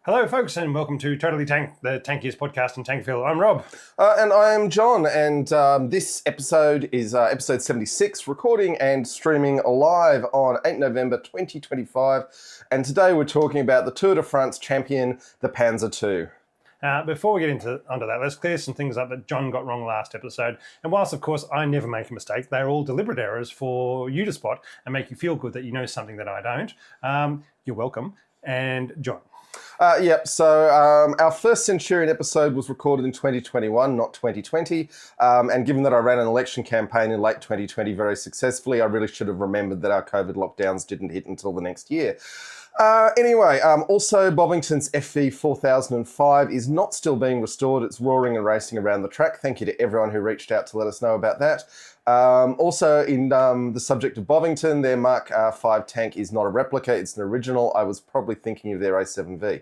Hello, folks, and welcome to Totally Tank, the tankiest podcast in Tankville. I'm Rob. And I am John, and this episode is episode 76, recording and streaming live on 8 November 2025. And today we're talking about the Tour de France champion, the Panzer II. Before we get onto that, let's clear some things up that John got wrong last episode. And whilst, of course, I never make a mistake, they're all deliberate errors for you to spot and make you feel good that you know something that I don't. You're welcome. And John. So our first Centurion episode was recorded in 2021, not 2020. And given that I ran an election campaign in late 2020 very successfully, I really should have remembered that our COVID lockdowns didn't hit until the next year. Also, Bovington's FV 4005 is not still being restored. It's roaring and racing around the track. Thank you to everyone who reached out to let us know about that. Also, in the subject of Bovington, their Mark 5 tank is not a replica, it's an original. I was probably thinking of their A7V.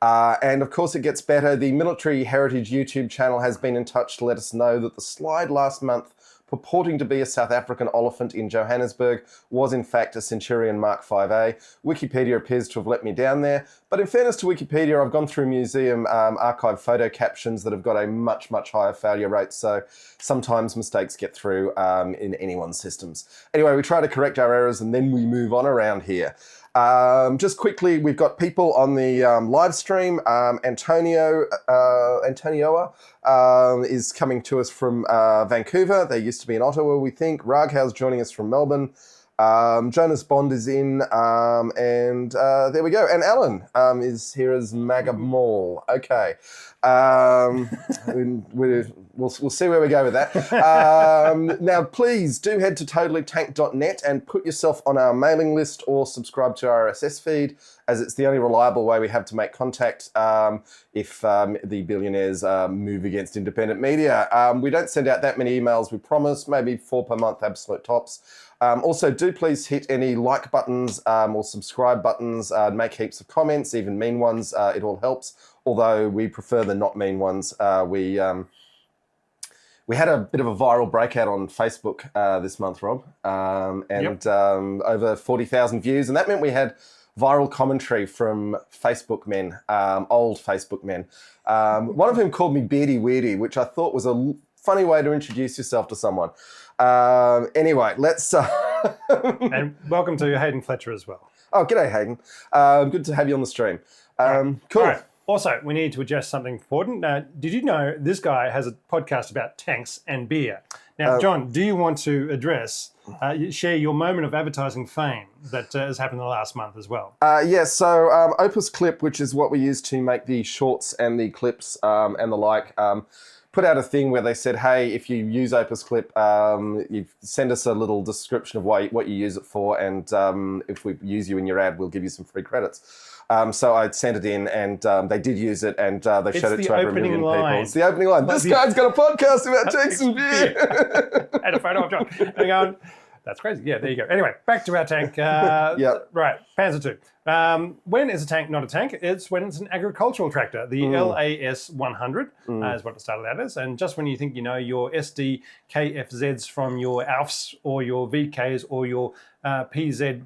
And of course, it gets better. The Military Heritage YouTube channel has been in touch to let us know that the slide last month purporting to be a South African Oliphant in Johannesburg was in fact a Centurion Mark 5A. Wikipedia appears to have let me down there. But in fairness to Wikipedia, I've gone through museum archive photo captions that have got a much, much higher failure rate. So sometimes mistakes get through in anyone's systems. Anyway, we try to correct our errors and then we move on around here. Just quickly, we've got people on the live stream. Antonioa is coming to us from Vancouver. They used to be in Ottawa, we think. Raghau's joining us from Melbourne. Jonas Bond is in, and there we go. And Alan is here as Maga Mall. Okay. We'll see where we go with that. Now, please do head to totallytank.net and put yourself on our mailing list or subscribe to our RSS feed, as it's the only reliable way we have to make contact if the billionaires move against independent media. We don't send out that many emails, we promise, maybe 4 per month, absolute tops. Also, do please hit any like buttons or subscribe buttons, make heaps of comments, even mean ones, it all helps. Although we prefer the not mean ones. We had a bit of a viral breakout on Facebook this month, Rob, over 40,000 views. And that meant we had viral commentary from Facebook men, old Facebook men. One of whom called me Beardy Weirdy, which I thought was a funny way to introduce yourself to someone. Anyway, let's... And welcome to Hayden Fletcher as well. Oh, g'day, Hayden. Good to have you on the stream. Cool. All right. Also, we need to address something important. Did you know this guy has a podcast about tanks and beer? Now, John, do you want to share your moment of advertising fame that has happened in the last month as well? So Opus Clip, which is what we use to make the shorts and the clips and the like, put out a thing where they said, hey, if you use Opus Clip, you send us a little description of what you use it for, and if we use you in your ad, we'll give you some free credits. So I sent it in, and they did use it, and they showed it to over 1 million people. It's the opening line. This guy's got a podcast about tanks and beer. And a photo of John. Hang on. That's crazy. Yeah, there you go. Anyway, back to our tank. Right, Panzer II. When is a tank not a tank? It's when it's an agricultural tractor. The LAS 100 is what it started out as. And just when you think you know your SD KFZs from your ALFs or your VKs or your PZ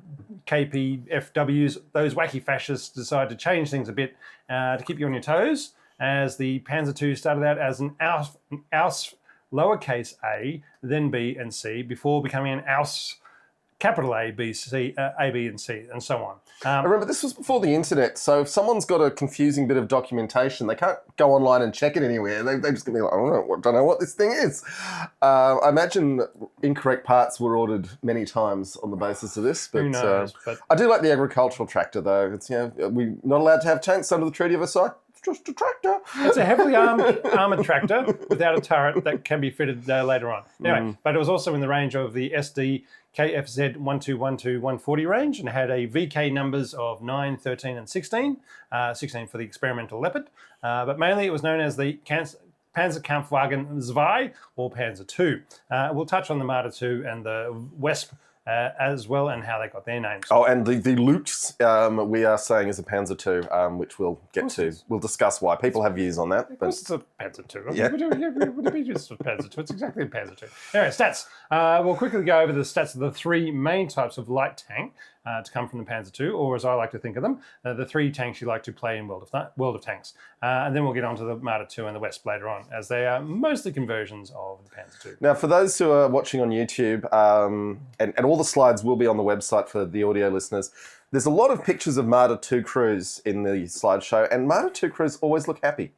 KPFWs, those wacky fascists decide to change things a bit to keep you on your toes, as the Panzer II started out as an AUS lowercase a, then B and C, before becoming an AUS capital A, B, C, A, B, and C, and so on. I remember this was before the internet, so if someone's got a confusing bit of documentation, they can't go online and check it anywhere. They just gonna be like, I don't know what this thing is. I imagine incorrect parts were ordered many times on the basis of this. But, who knows? But I do like the agricultural tractor, though. It's, we're not allowed to have tanks under the Treaty of Versailles. It's just a tractor. It's a heavily armoured tractor without a turret that can be fitted later on. Anyway, but it was also in the range of the SD KFZ 1212-140 range and had a VK numbers of 9, 13 and 16, 16 for the experimental Leopard, but mainly it was known as the Panzerkampfwagen 2 or Panzer II. We'll touch on the Marder II and the Wesp as well, and how they got their names. Oh, and the Lux we are saying is a Panzer II, which we'll get to. We'll discuss why. People have views on that. Of course it's a Panzer II. Yeah. Would it be just a Panzer II? It's exactly a Panzer II. Anyway, stats. We'll quickly go over the stats of the three main types of light tank. to come from the Panzer II, or as I like to think of them, the 3 tanks you like to play in World of Tanks. And then we'll get on to the Marder II and the Wesp later on, as they are mostly conversions of the Panzer II. Now, for those who are watching on YouTube, and all the slides will be on the website for the audio listeners, there's a lot of pictures of Marder II crews in the slideshow, and Marder II crews always look happy.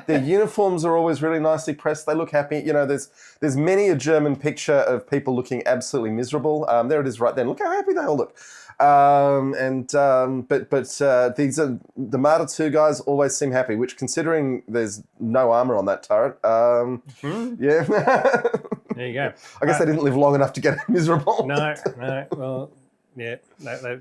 Their uniforms are always really nicely pressed. They look happy. You know, there's many a German picture of people looking absolutely miserable. There it is right there. Look how happy they all look. These are the Marder II guys always seem happy, which considering there's no armor on that turret, yeah. There you go. I guess they didn't live long enough to get miserable. No. Well, yeah,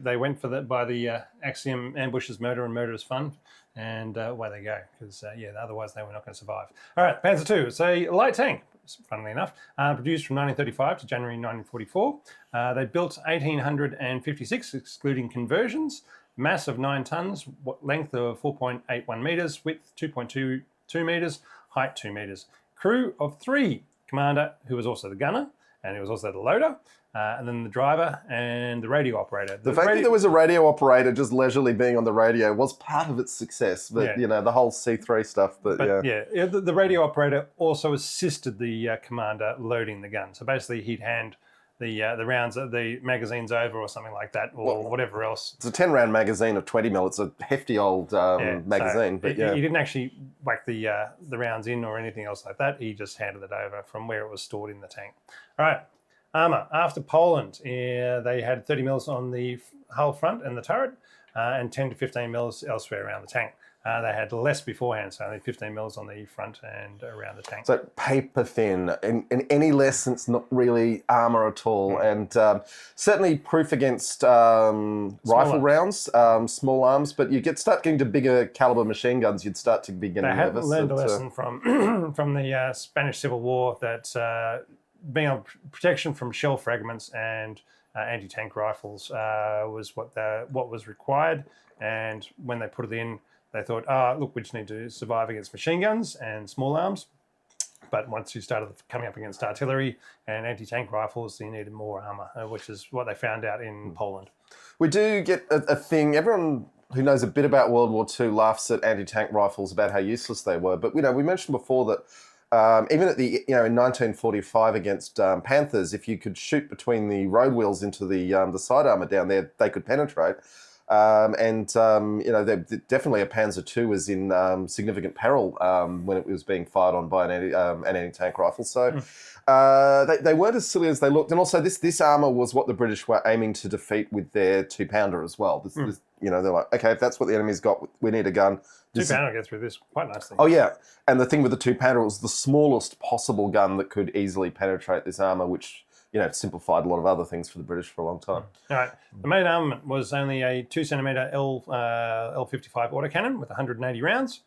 they went for that by the axiom: ambush is murder and murder is fun. And away they go, because otherwise they were not going to survive. All right, Panzer II. It's a light tank, funnily enough, produced from 1935 to January 1944. They built 1,856, excluding conversions. Mass of 9 tons, length of 4.81 metres, width 2.22 metres, height 2 metres. Crew of 3, commander, who was also the gunner, and he was also the loader. And then the driver and the radio operator. The fact that there was a radio operator just leisurely being on the radio was part of its success, but the whole C3 stuff. The radio operator also assisted the commander loading the gun. So basically, he'd hand the rounds, the magazines over, or something like that, or whatever else. It's a 10-round magazine of 20 mil. It's a hefty old magazine. So he didn't actually whack the rounds in or anything else like that. He just handed it over from where it was stored in the tank. All right. Armour. After Poland, they had 30 mils on the hull front and the turret, and 10 to 15 mils elsewhere around the tank. They had less beforehand, so only 15 mils on the front and around the tank. So paper thin, in any less, it's not really armour at all, and certainly proof against rifle rounds, small arms. But you start getting to bigger caliber machine guns, you'd start to be getting nervous. They had learned a lesson from the Spanish Civil War that. Being on protection from shell fragments and anti-tank rifles was what was required. And when they put it in, they thought, look, we just need to survive against machine guns and small arms. But once you started coming up against artillery and anti-tank rifles, you needed more armour, which is what they found out in Poland. We do get a thing. Everyone who knows a bit about World War II laughs at anti-tank rifles about how useless they were. But we mentioned before that. Even at in 1945 against Panthers, if you could shoot between the road wheels into the side armour down there, they could penetrate. Definitely a Panzer II was in significant peril when it was being fired on by an anti-tank rifle. So they weren't as silly as they looked. And also this armour was what the British were aiming to defeat with their 2-pounder as well. They're like, okay, if that's what the enemy's got, we need a gun. 2-pounder gets through this quite nicely. Oh, yeah. And the thing with the 2-pounder, it was the smallest possible gun that could easily penetrate this armour, which, simplified a lot of other things for the British for a long time. All right. The main armament was only a 2-centimetre L55 autocannon with 180 rounds,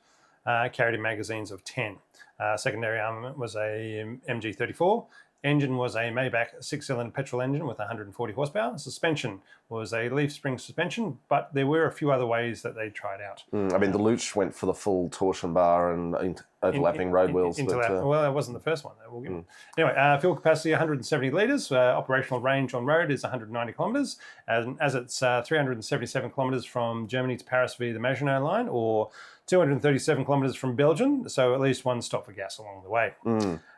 carried in magazines of 10. Secondary armament was a MG34. Engine was a Maybach 6-cylinder petrol engine with 140 horsepower. Suspension was a leaf spring suspension, but there were a few other ways that they tried out. The Luch went for the full torsion bar and overlapping road wheels. Well, that wasn't the first one. Anyway, fuel capacity 170 litres. Operational range on road is 190 kilometres. As it's 377 kilometres from Germany to Paris via the Maginot Line, or 237 kilometres from Belgium, so at least one stop for gas along the way.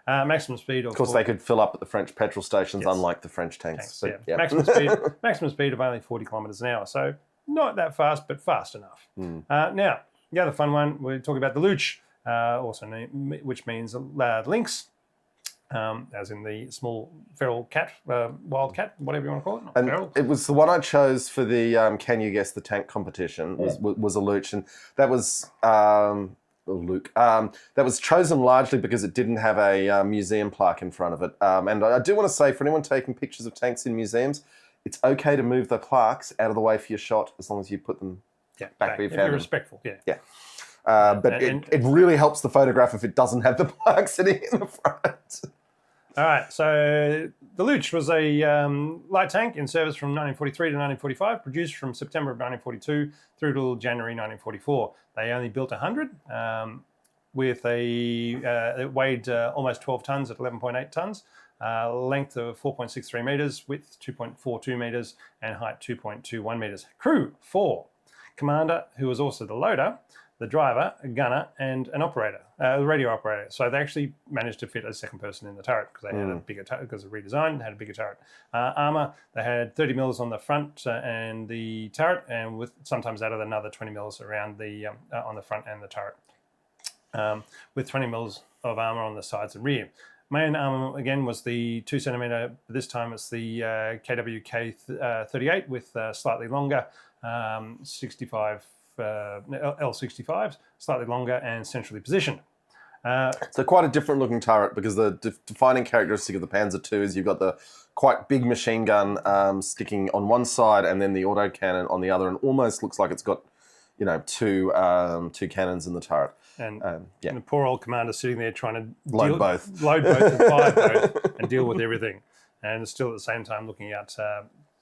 Maximum speed of course, they could fill up at the French petrol stations, unlike the French tanks. Maximum speed of only 40 kilometres an hour, so not that fast, but fast enough. Now, the other fun one, we're talking about the Luch, which means lynx, as in the small feral cat, wild cat, whatever you want to call it. Feral. It was the one I chose for the Can You Guess the Tank competition, was a Luch, and that was... that was chosen largely because it didn't have a museum plaque in front of it. And I do want to say, for anyone taking pictures of tanks in museums, it's okay to move the plaques out of the way for your shot as long as you put them back where you found them. You're respectful, yeah. But it really helps the photograph if it doesn't have the plaque sitting in the front. All right, so the Luch was a light tank in service from 1943 to 1945, produced from September of 1942 through till January 1944. They only built 100, with it weighed almost 12 tonnes at 11.8 tonnes, length of 4.63 meters, width 2.42 meters, and height 2.21 meters. Crew 4. Commander, who was also the loader, the driver, a gunner, and an operator, the radio operator. So they actually managed to fit a second person in the turret because they had a bigger turret, because of redesign, had a bigger turret. Armor, they had 30 mils on the front and the turret, and with sometimes added another 20 mils around the on the front and the turret, with 20 mils of armor on the sides and rear. Main armament again was the 2 centimeter. This time it's the KWK 38 with slightly longer 65. L65s, slightly longer and centrally positioned. So quite a different looking turret, because the defining characteristic of the Panzer II is you've got the quite big machine gun sticking on one side and then the autocannon on the other, and almost looks like it's got, you know, two cannons in the turret. And the poor old commander sitting there trying to load both and fire both and deal with everything, and still at the same time looking out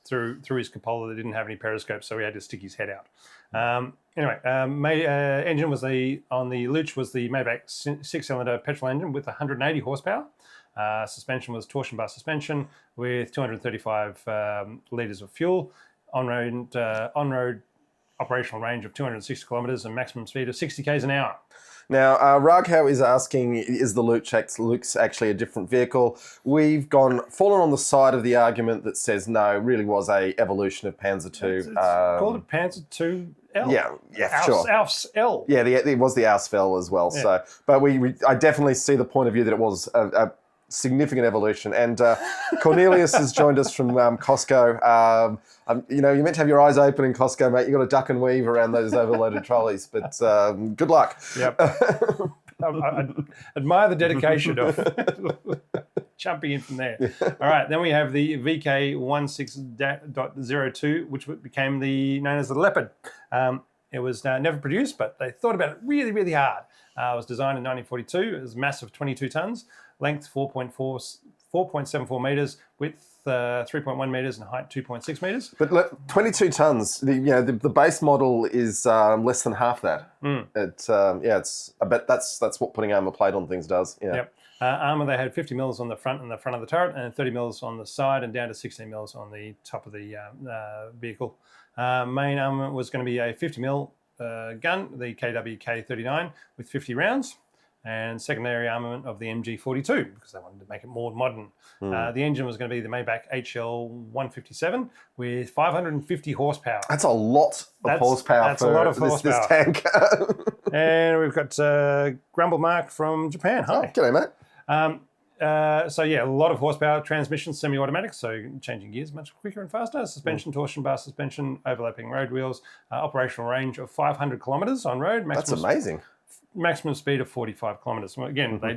through his cupola that didn't have any periscope, so he had to stick his head out. Engine was on the Luch was the Maybach 6-cylinder petrol engine with 180 horsepower. Suspension was torsion bar suspension with 235 litres of fuel. On-road operational range of 260 kilometres and maximum speed of 60 k's an hour. Now, Raghow is asking, is the Luch actually a different vehicle? We've fallen on the side of the argument that says no, it really was a evolution of Panzer II. It's called a Panzer II L. Yeah, sure. Alf's L. Yeah, it was the Ausfell as well. Yeah. So, but I definitely see the point of view that it was a significant evolution. And Cornelius has joined us from Costco. You know, you're meant to have your eyes open in Costco, mate. You've got to duck and weave around those overloaded trolleys, but good luck. Yep. I admire the dedication of jumping in from there. Yeah. All right, then we have the VK16.02, which became known as the Leopard. It was never produced, but they thought about it really, really hard. It was designed in 1942. It was mass of 22 tons, length 4.74 meters, width 3.1 meters, and height 2.6 meters. But 22 tons. The base model is less than half that. I bet that's what putting armor plate on things does. Yeah. Yep. Armor, they had 50 mils on the front of the turret, and 30 mils on the side, and down to 16 mils on the top of the vehicle. Main armament was going to be a 50 mil gun, the KWK 39, with 50 rounds, and secondary armament of the MG42 because they wanted to make it more modern. The engine was going to be the Maybach HL 157 with 550 horsepower. That's a lot of horsepower. That's a lot of horsepower. This tank. And we've got Grumble Mark from Japan. Hi. Oh, g'day, mate. So yeah, a lot of horsepower, transmission, semi-automatic, so changing gears much quicker and faster. Suspension, torsion bar suspension, overlapping road wheels, operational range of 500 kilometres on road. That's amazing. Maximum speed of 45 kilometres. Well, again, they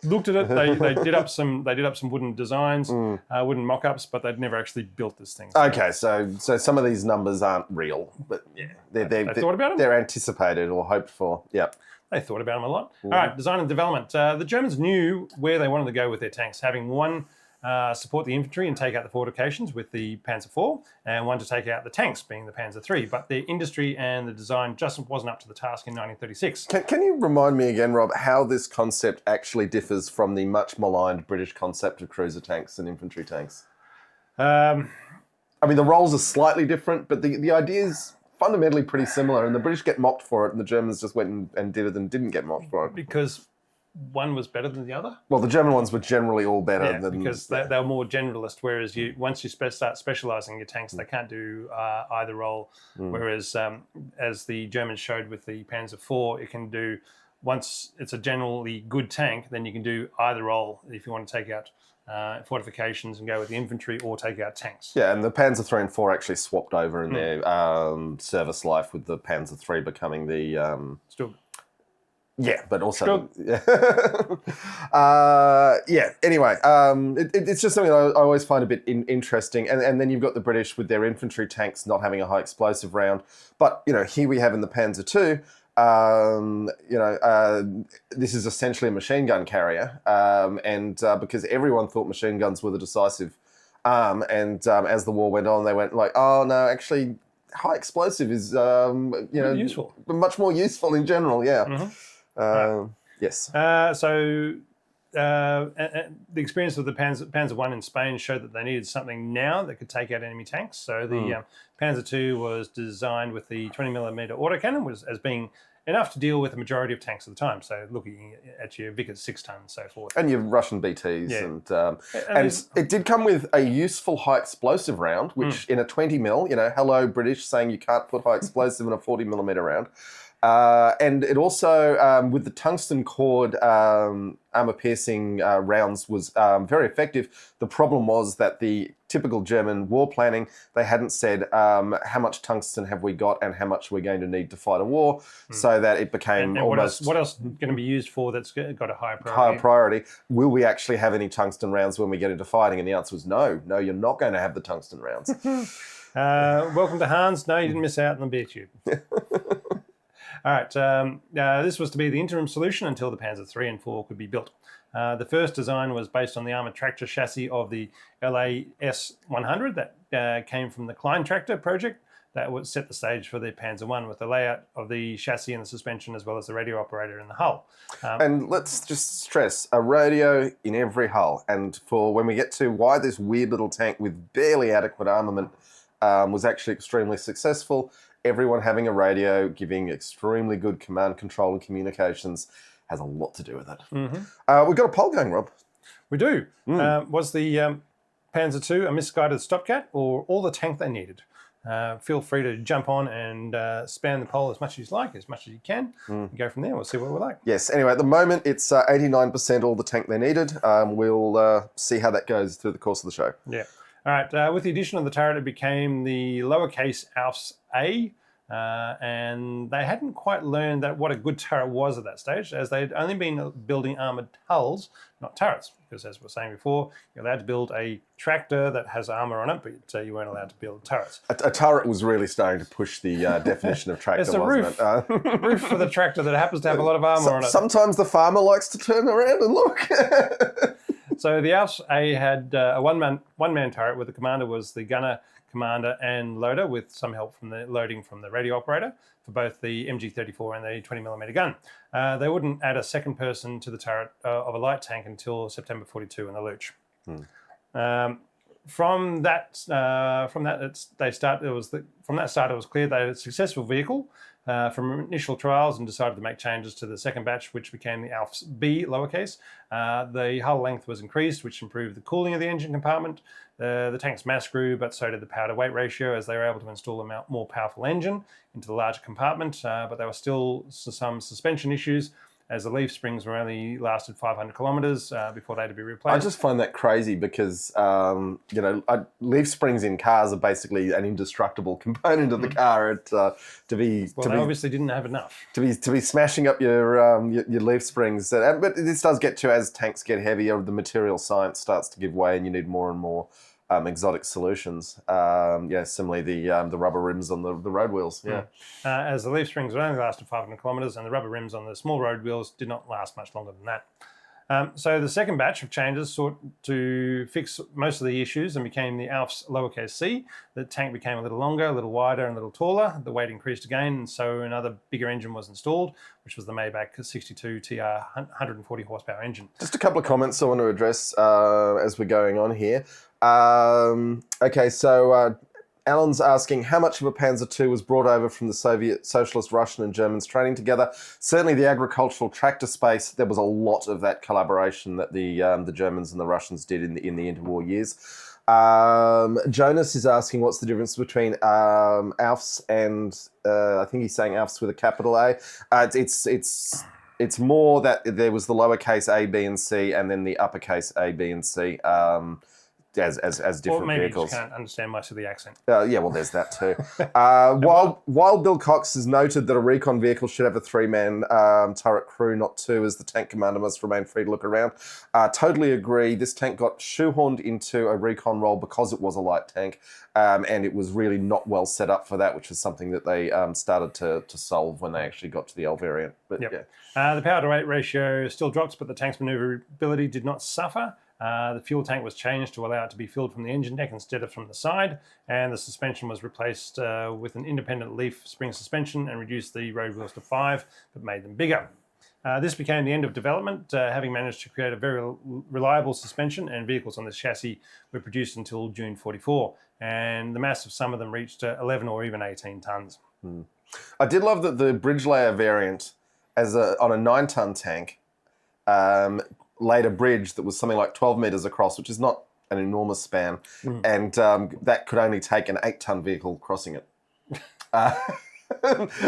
looked at it. They did up some wooden designs, wooden mock-ups, but they'd never actually built this thing. Okay, so some of these numbers aren't real, but yeah, they thought about them. They're anticipated or hoped for. Yep. They thought about them a lot. All right, design and development. The Germans knew where they wanted to go with their tanks, having one support the infantry and take out the fortifications with the Panzer IV, and one to take out the tanks, being the Panzer III. But their industry and the design just wasn't up to the task in 1936. Can you remind me again, Rob, how this concept actually differs from the much maligned British concept of cruiser tanks and infantry tanks? I mean, the roles are slightly different, but the idea is fundamentally pretty similar, and the British get mocked for it, and the Germans just went and did it and didn't get mocked for it. Because one was better than the other? Well, the German ones were generally all better than... because they were more generalist, whereas once you start specialising your tanks, they can't do either role, whereas as the Germans showed with the Panzer IV, it can do, once it's a generally good tank, then you can do either role if you want to take out fortifications and go with the infantry or take out tanks. Yeah, and the Panzer III and IV actually swapped over in their service life, with the Panzer III becoming the... Still... Yeah, but also... Anyway, it's just something I always find a bit interesting. And then you've got the British with their infantry tanks not having a high explosive round. But, here we have in the Panzer II... this is essentially a machine gun carrier, and because everyone thought machine guns were the decisive arm, and as the war went on, they went like, oh no, actually, high explosive is useful, much more useful in general. Yeah. Yes. So the experience of the Panzer I in Spain showed that they needed something now that could take out enemy tanks. So the Panzer II was designed with the 20mm autocannon as being enough to deal with the majority of tanks at the time. So looking at your Vickers 6-ton and so forth. And your Russian BTs. And it did come with a useful high explosive round, which in a 20mm, hello British saying you can't put high explosive in a 40mm round. And it also, with the tungsten cord armor-piercing rounds, was very effective. The problem was that the typical German war planning, they hadn't said how much tungsten have we got and how much we're going to need to fight a war, so that it became and almost... What else going to be used for that's got a higher priority? Higher priority. Will we actually have any tungsten rounds when we get into fighting? And the answer was no. No, you're not going to have the tungsten rounds. Welcome to Hans. No, you didn't miss out on the beer tube. All right, this was to be the interim solution until the Panzer III and IV could be built. The first design was based on the armoured tractor chassis of the LAS 100 that came from the Klein tractor project that would set the stage for the Panzer I with the layout of the chassis and the suspension as well as the radio operator in the hull. And let's just stress, a radio in every hull. And for when we get to why this weird little tank with barely adequate armament was actually extremely successful, everyone having a radio, giving extremely good command, control and communications has a lot to do with it. We've got a poll going, Rob. We do. Was the Panzer II a misguided stopgap or all the tank they needed? Feel free to jump on and span the poll as much as you like, as much as you can. And go from there. We'll see what we're like. Yes. Anyway, at the moment, it's 89% all the tank they needed. We'll see how that goes through the course of the show. Yeah. All right, with the addition of the turret, it became the lowercase Alf's A, and they hadn't quite learned what a good turret was at that stage, as they'd only been building armoured hulls, not turrets, because as we were saying before, you're allowed to build a tractor that has armour on it, but you weren't allowed to build turrets. A turret was really starting to push the definition of tractor, it's a wasn't roof, it? Roof for the tractor that happens to have a lot of armour on it. Sometimes the farmer likes to turn around and look. So the Alf's A had a one-man turret where the commander was the gunner, commander and loader with some help from the loading from the radio operator for both the MG34 and the 20mm gun. They wouldn't add a second person to the turret of a light tank until September 42 in the Luch. From that start, it was clear they had a successful vehicle from initial trials and decided to make changes to the second batch, which became the Alf's B lowercase. The hull length was increased, which improved the cooling of the engine compartment. The tank's mass grew, but so did the power-to-weight ratio, as they were able to install a more powerful engine into the larger compartment. But there were still some suspension issues, as the leaf springs were only lasted 500 kilometres before they had to be replaced. I just find that crazy because, leaf springs in cars are basically an indestructible component of the car. They obviously didn't have enough. To be smashing up your leaf springs. But this does get to, as tanks get heavier, the material science starts to give way and you need more and more exotic solutions. Similarly, the rubber rims on the road wheels. Yeah. As the leaf springs only lasted 500 kilometres and the rubber rims on the small road wheels did not last much longer than that. So the second batch of changes sought to fix most of the issues and became the Alf's lowercase c. The tank became a little longer, a little wider and a little taller. The weight increased again, and so another bigger engine was installed, which was the Maybach 62 TR 140 horsepower engine. Just a couple of comments I want to address as we're going on here. Alan's asking how much of a Panzer II was brought over from the Soviet, Socialist, Russian and Germans training together. Certainly the agricultural tractor space, there was a lot of that collaboration that the Germans and the Russians did in the interwar years. Jonas is asking what's the difference between Alfs and, I think he's saying Alfs with a capital A. It's more that there was the lowercase a, b and c and then the uppercase a, b and c. As different maybe vehicles. You just can't understand much of the accent. There's that too. While Bill Cox has noted that a recon vehicle should have a 3-man turret crew, not 2, as the tank commander must remain free to look around. Totally agree. This tank got shoehorned into a recon role because it was a light tank, and it was really not well set up for that, which is something that they started to solve when they actually got to the L variant. But the power-to-weight ratio still dropped, but the tank's manoeuvrability did not suffer. The fuel tank was changed to allow it to be filled from the engine deck instead of from the side, and the suspension was replaced with an independent leaf spring suspension and reduced the road wheels to 5, but made them bigger. This became the end of development, having managed to create a very reliable suspension, and vehicles on this chassis were produced until June 44, and the mass of some of them reached 11 or even 18 tonnes. I did love that the bridge layer variant, on a 9-ton tank, laid a bridge that was something like 12 metres across, which is not an enormous span, and that could only take an 8-ton vehicle crossing it.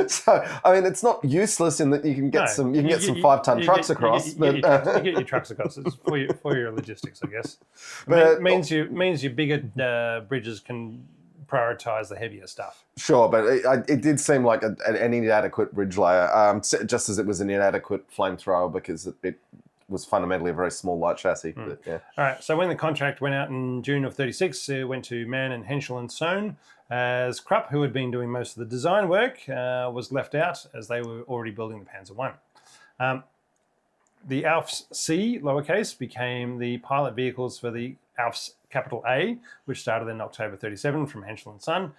So, I mean, it's not useless in that you can get some 5-ton trucks across. You get your trucks across. It's for your logistics, I guess. But means your bigger bridges can prioritise the heavier stuff. Sure, but it did seem like an inadequate bridge layer, just as it was an inadequate flamethrower, because it was fundamentally a very small light chassis. But, yeah. All right, so when the contract went out in June of 36, it went to Mann and Henschel and Sohn, as Krupp, who had been doing most of the design work, was left out as they were already building the Panzer I. The Alfs C, lowercase, became the pilot vehicles for the Alfs capital A, which started in October 37 from Henschel and Son,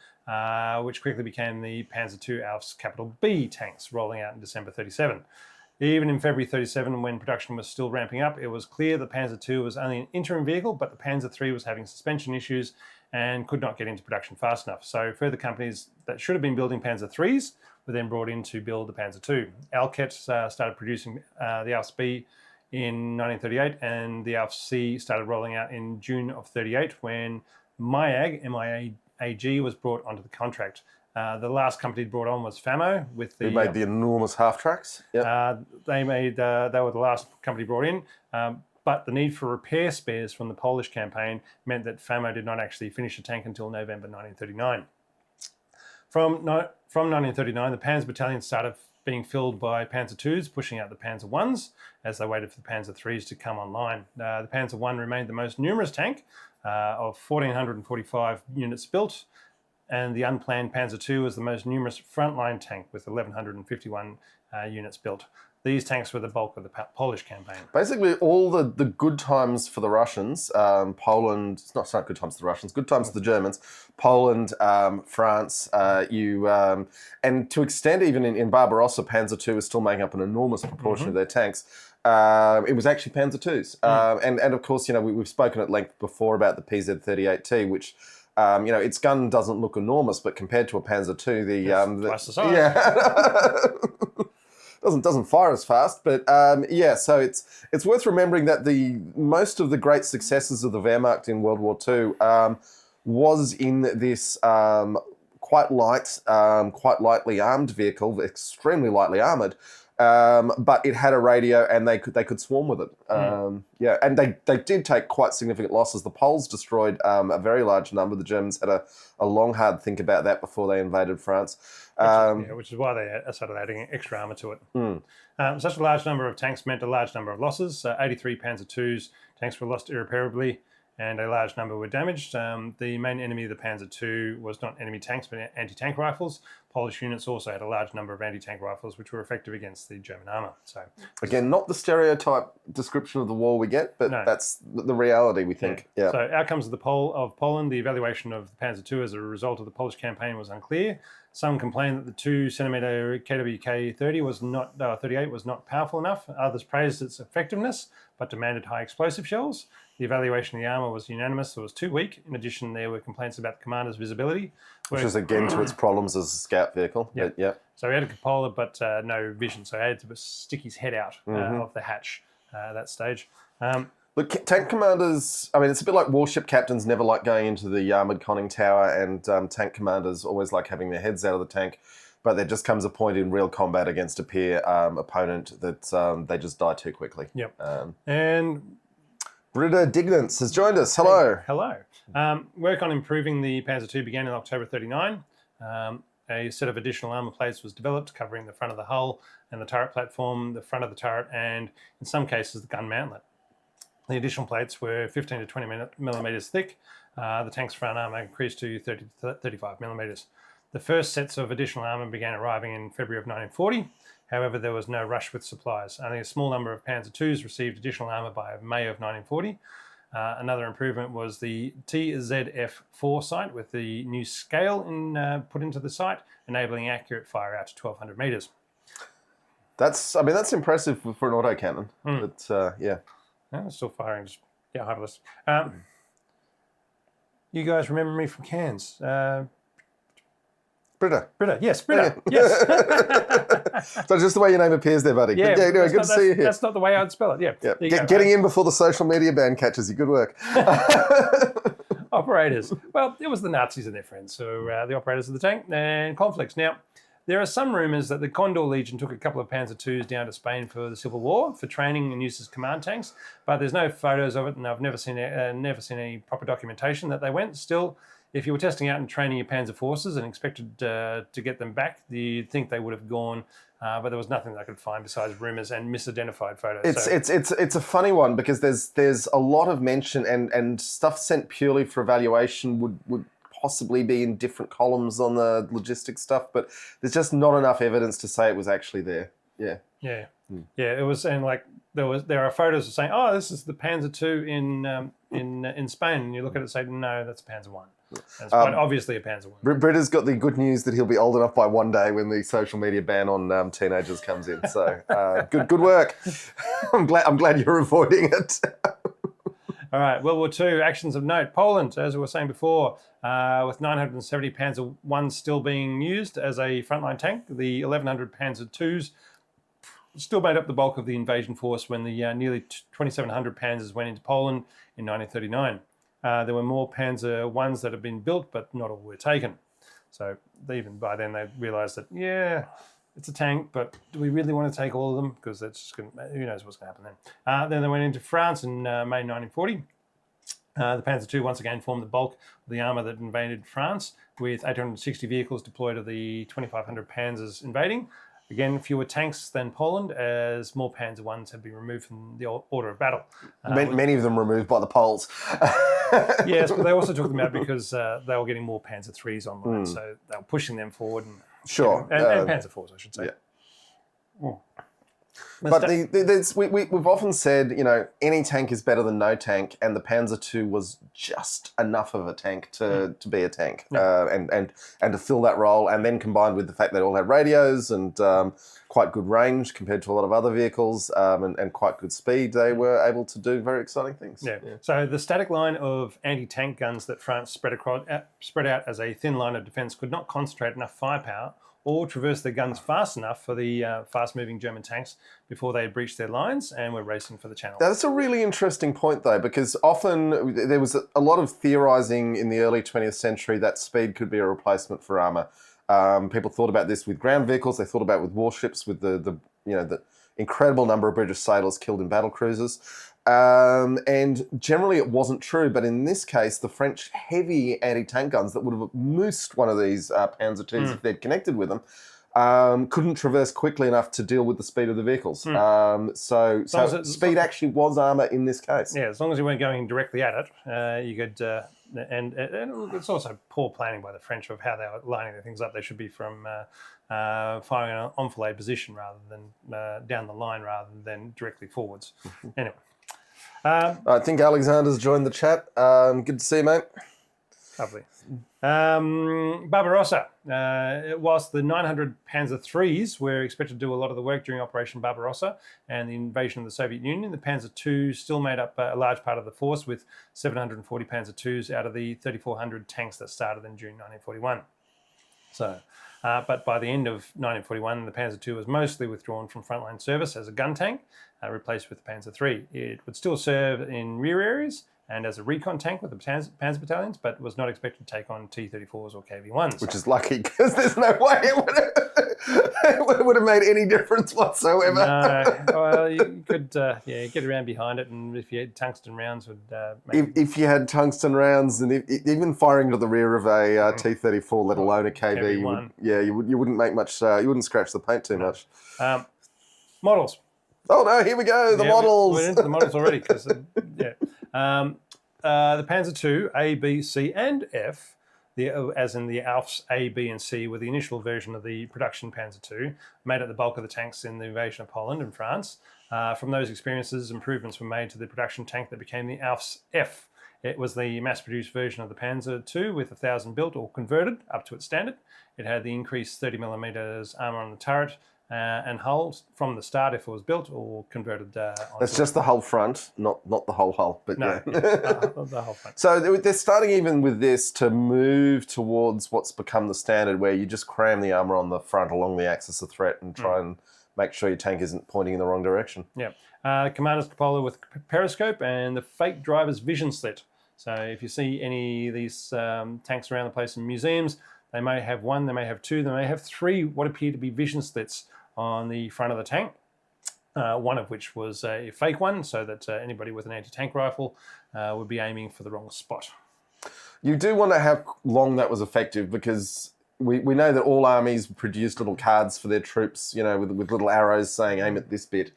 which quickly became the Panzer II Alfs capital B tanks, rolling out in December 37. Even in February 37, when production was still ramping up, it was clear the Panzer II was only an interim vehicle, but the Panzer III was having suspension issues and could not get into production fast enough. So further companies that should have been building Panzer IIIs were then brought in to build the Panzer II. Alket started producing the Alfs B in 1938, and the Alfs C started rolling out in June of 38 when MIAG, M-I-A-G, was brought onto the contract. The last company brought on was Famo. Who made the enormous half-tracks. Yep. They were the last company brought in, but the need for repair spares from the Polish campaign meant that Famo did not actually finish the tank until November 1939. From 1939, the Panzer battalion started being filled by Panzer IIs, pushing out the Panzer Is as they waited for the Panzer IIIs to come online. The Panzer I remained the most numerous tank, of 1,445 units built, and the unplanned Panzer II was the most numerous frontline tank with 1,151 units built. These tanks were the bulk of the Polish campaign. Basically, all the good times for the Russians, Poland, it's not good times for the Russians, good times for the Germans, Poland, France, and to extent even in Barbarossa, Panzer II was still making up an enormous proportion of their tanks. It was actually Panzer IIs. And of course, we've spoken at length before about the PZ-38T, which... its gun doesn't look enormous, but compared to a Panzer II, twice the size. Doesn't fire as fast. But so it's worth remembering that most of the great successes of the Wehrmacht in World War II was in this quite lightly armed vehicle, extremely lightly armoured. But it had a radio, and they could swarm with it. And they did take quite significant losses. The Poles destroyed a very large number. The Germans had a long, hard think about that before they invaded France. Which is why they started adding extra armour to it. Such a large number of tanks meant a large number of losses. 83 Panzer IIs tanks were lost irreparably, and a large number were damaged. The main enemy of the Panzer II was not enemy tanks, but anti-tank rifles. Polish units also had a large number of anti-tank rifles, which were effective against the German armour. So, again, not the stereotype description of the war we get, but that's the reality, we think. Yeah. So outcomes of Poland, the evaluation of the Panzer II as a result of the Polish campaign was unclear. Some complained that the 2-centimetre KWK-30 38 was not powerful enough. Others praised its effectiveness, but demanded high explosive shells. The evaluation of the armour was unanimous. It was too weak. In addition, there were complaints about the commander's visibility. Which is, again, to its problems as a scout vehicle. Yeah. So he had a cupola, but no vision. So he had to stick his head out of the hatch at that stage. Look, tank commanders, I mean, it's a bit like warship captains never like going into the armoured conning tower, and tank commanders always like having their heads out of the tank. But there just comes a point in real combat against a peer opponent that they just die too quickly. Yep. And Britta Dignance has joined us. Hello. Hello. Work on improving the Panzer II began in October 39. A set of additional armour plates was developed covering the front of the hull and the turret platform, the front of the turret, and in some cases the gun mantlet. The additional plates were 15 to 20 millimetres thick. The tank's front armour increased to 30 to 35 millimetres. The first sets of additional armour began arriving in February of 1940. However, there was no rush with supplies. Only a small number of Panzer IIs received additional armour by May of 1940. Another improvement was the TZF-4 sight with the new scale put into the sight, enabling accurate fire out to 1,200 metres. That's impressive for an autocannon. But yeah. No, it's still firing. Just, yeah, harmless. You guys remember me from Cairns? Britta. Yes, Britta. Yes. So just the way your name appears there, buddy. Yeah, good to see you here. That's not the way I'd spell it. Yeah. Getting in before the social media ban catches you. Good work. Operators. Well, it was the Nazis and their friends, so the operators of the tank and conflicts. Now, there are some rumours that the Condor Legion took a couple of Panzer IIs down to Spain for the Civil War for training and use as command tanks, but there's no photos of it, and I've never seen any proper documentation that they went. Still, if you were testing out and training your Panzer forces and expected to get them back, you'd think they would have gone, but there was nothing that I could find besides rumours and misidentified photos. It's a funny one because there's a lot of mention and stuff sent purely for evaluation would possibly be in different columns on the logistics stuff, but there's just not enough evidence to say it was actually there. Yeah. It was, and like there are photos of saying, oh, this is the Panzer II in Spain, and you look at it and say, no, that's Panzer I. That's quite obviously a Panzer I. Britta's got the good news that he'll be old enough by one day when the social media ban on teenagers comes in. So good work. I'm glad you're avoiding it. All right, World War II, actions of note. Poland, as we were saying before, with 970 Panzer Is still being used as a frontline tank. The 1,100 Panzer IIs still made up the bulk of the invasion force when the nearly 2,700 Panzers went into Poland in 1939. There were more Panzer Is that had been built, but not all were taken. So even by then they realised that, yeah, it's a tank, but do we really want to take all of them? Because that's just going to, who knows what's going to happen then. Then they went into France in May 1940. The Panzer II once again formed the bulk of the armour that invaded France, with 860 vehicles deployed to the 2,500 Panzers invading. Again, fewer tanks than Poland, as more Panzer Is had been removed from the order of battle. Many of them removed by the Poles. Yes, but they also took them out because they were getting more Panzer IIIs online, so they were pushing them forward. And, sure. And Panzer IVs, I should say. Yeah. But we've often said, any tank is better than no tank, and the Panzer II was just enough of a tank to be a tank, and to fill that role, and then combined with the fact that it all had radios and quite good range compared to a lot of other vehicles, and quite good speed, they were able to do very exciting things. Yeah. So the static line of anti-tank guns that France spread out as a thin line of defence could not concentrate enough firepower or traverse their guns fast enough for the fast-moving German tanks before they had breached their lines and were racing for the channel. That's a really interesting point, though, because often there was a lot of theorising in the early 20th century that speed could be a replacement for armour. People thought about this with ground vehicles. They thought about it with warships, with the incredible number of British sailors killed in battle cruisers. And generally it wasn't true, but in this case, the French heavy anti-tank guns that would have moosed one of these Panzer IIs if they'd connected with them, couldn't traverse quickly enough to deal with the speed of the vehicles. So speed actually was armour in this case. Yeah, as long as you weren't going directly at it, you could... And it's also poor planning by the French of how they were lining their things up. They should be from firing an enfilade position rather than down the line rather than directly forwards. Anyway. I think Alexander's joined the chat. Good to see you, mate. Lovely. Barbarossa. Whilst the 900 Panzer IIIs were expected to do a lot of the work during Operation Barbarossa and the invasion of the Soviet Union, the Panzer II still made up a large part of the force, with 740 Panzer IIs out of the 3,400 tanks that started in June 1941. So, but by the end of 1941, the Panzer II was mostly withdrawn from frontline service as a gun tank, replaced with the Panzer III. It would still serve in rear areas and as a recon tank with the Panzer battalions, but was not expected to take on T-34s or KV-1s. Which is lucky, because there's no way it would have made any difference whatsoever. No, well, you could get around behind it, and if you had tungsten rounds, would if you had tungsten rounds, and even firing to the rear of a T-34, let alone a KV, you wouldn't make much. You wouldn't scratch the paint too much. Models. Oh no! Here we go. The models. We're into the models already, because the Panzer II A, B, C, and F, as in the Alfs A, B, and C, were the initial version of the production Panzer II, made up the bulk of the tanks in the invasion of Poland and France. From those experiences, improvements were made to the production tank that became the Alfs F. It was the mass-produced version of the Panzer II with 1,000 built or converted up to its standard. It had the increased 30mm armour on the turret, and hull from the start if it was built or converted. That's just the whole front, not the whole hull. But no, yeah. the whole front. So they're starting even with this to move towards what's become the standard, where you just cram the armour on the front along the axis of threat and try and make sure your tank isn't pointing in the wrong direction. Yeah. Commander's cupola with periscope and the fake driver's vision slit. So if you see any of these tanks around the place in museums, they may have one, they may have two, they may have three what appear to be vision slits on the front of the tank. One of which was a fake one, so that anybody with an anti-tank rifle would be aiming for the wrong spot. You do wonder how long that was effective, because we know that all armies produced little cards for their troops, with little arrows saying aim at this bit.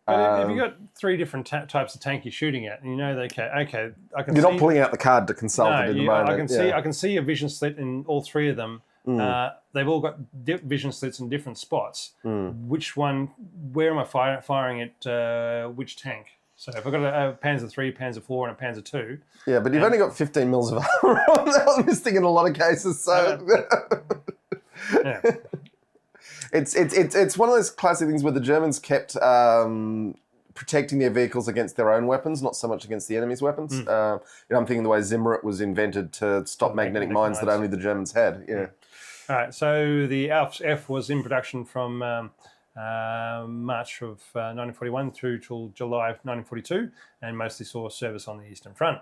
But if you've got three different types of tank you're shooting at, and okay, I can. You're not pulling out the card to consult it in the moment. I can see a vision slit in all three of them. They've all got vision slits in different spots. Which one? Where am I firing at? Which tank? So if I've got a Panzer III, Panzer IV, and a Panzer II. Yeah, but you've only got 15 mils of armor on this thing in a lot of cases. So yeah. It's one of those classic things where the Germans kept protecting their vehicles against their own weapons, not so much against the enemy's weapons. I'm thinking the way Zimmerit was invented to stop magnetic mines that only the Germans had. Yeah. All right. So the Alps F was in production from March of 1941 through till July of 1942, and mostly saw service on the Eastern Front.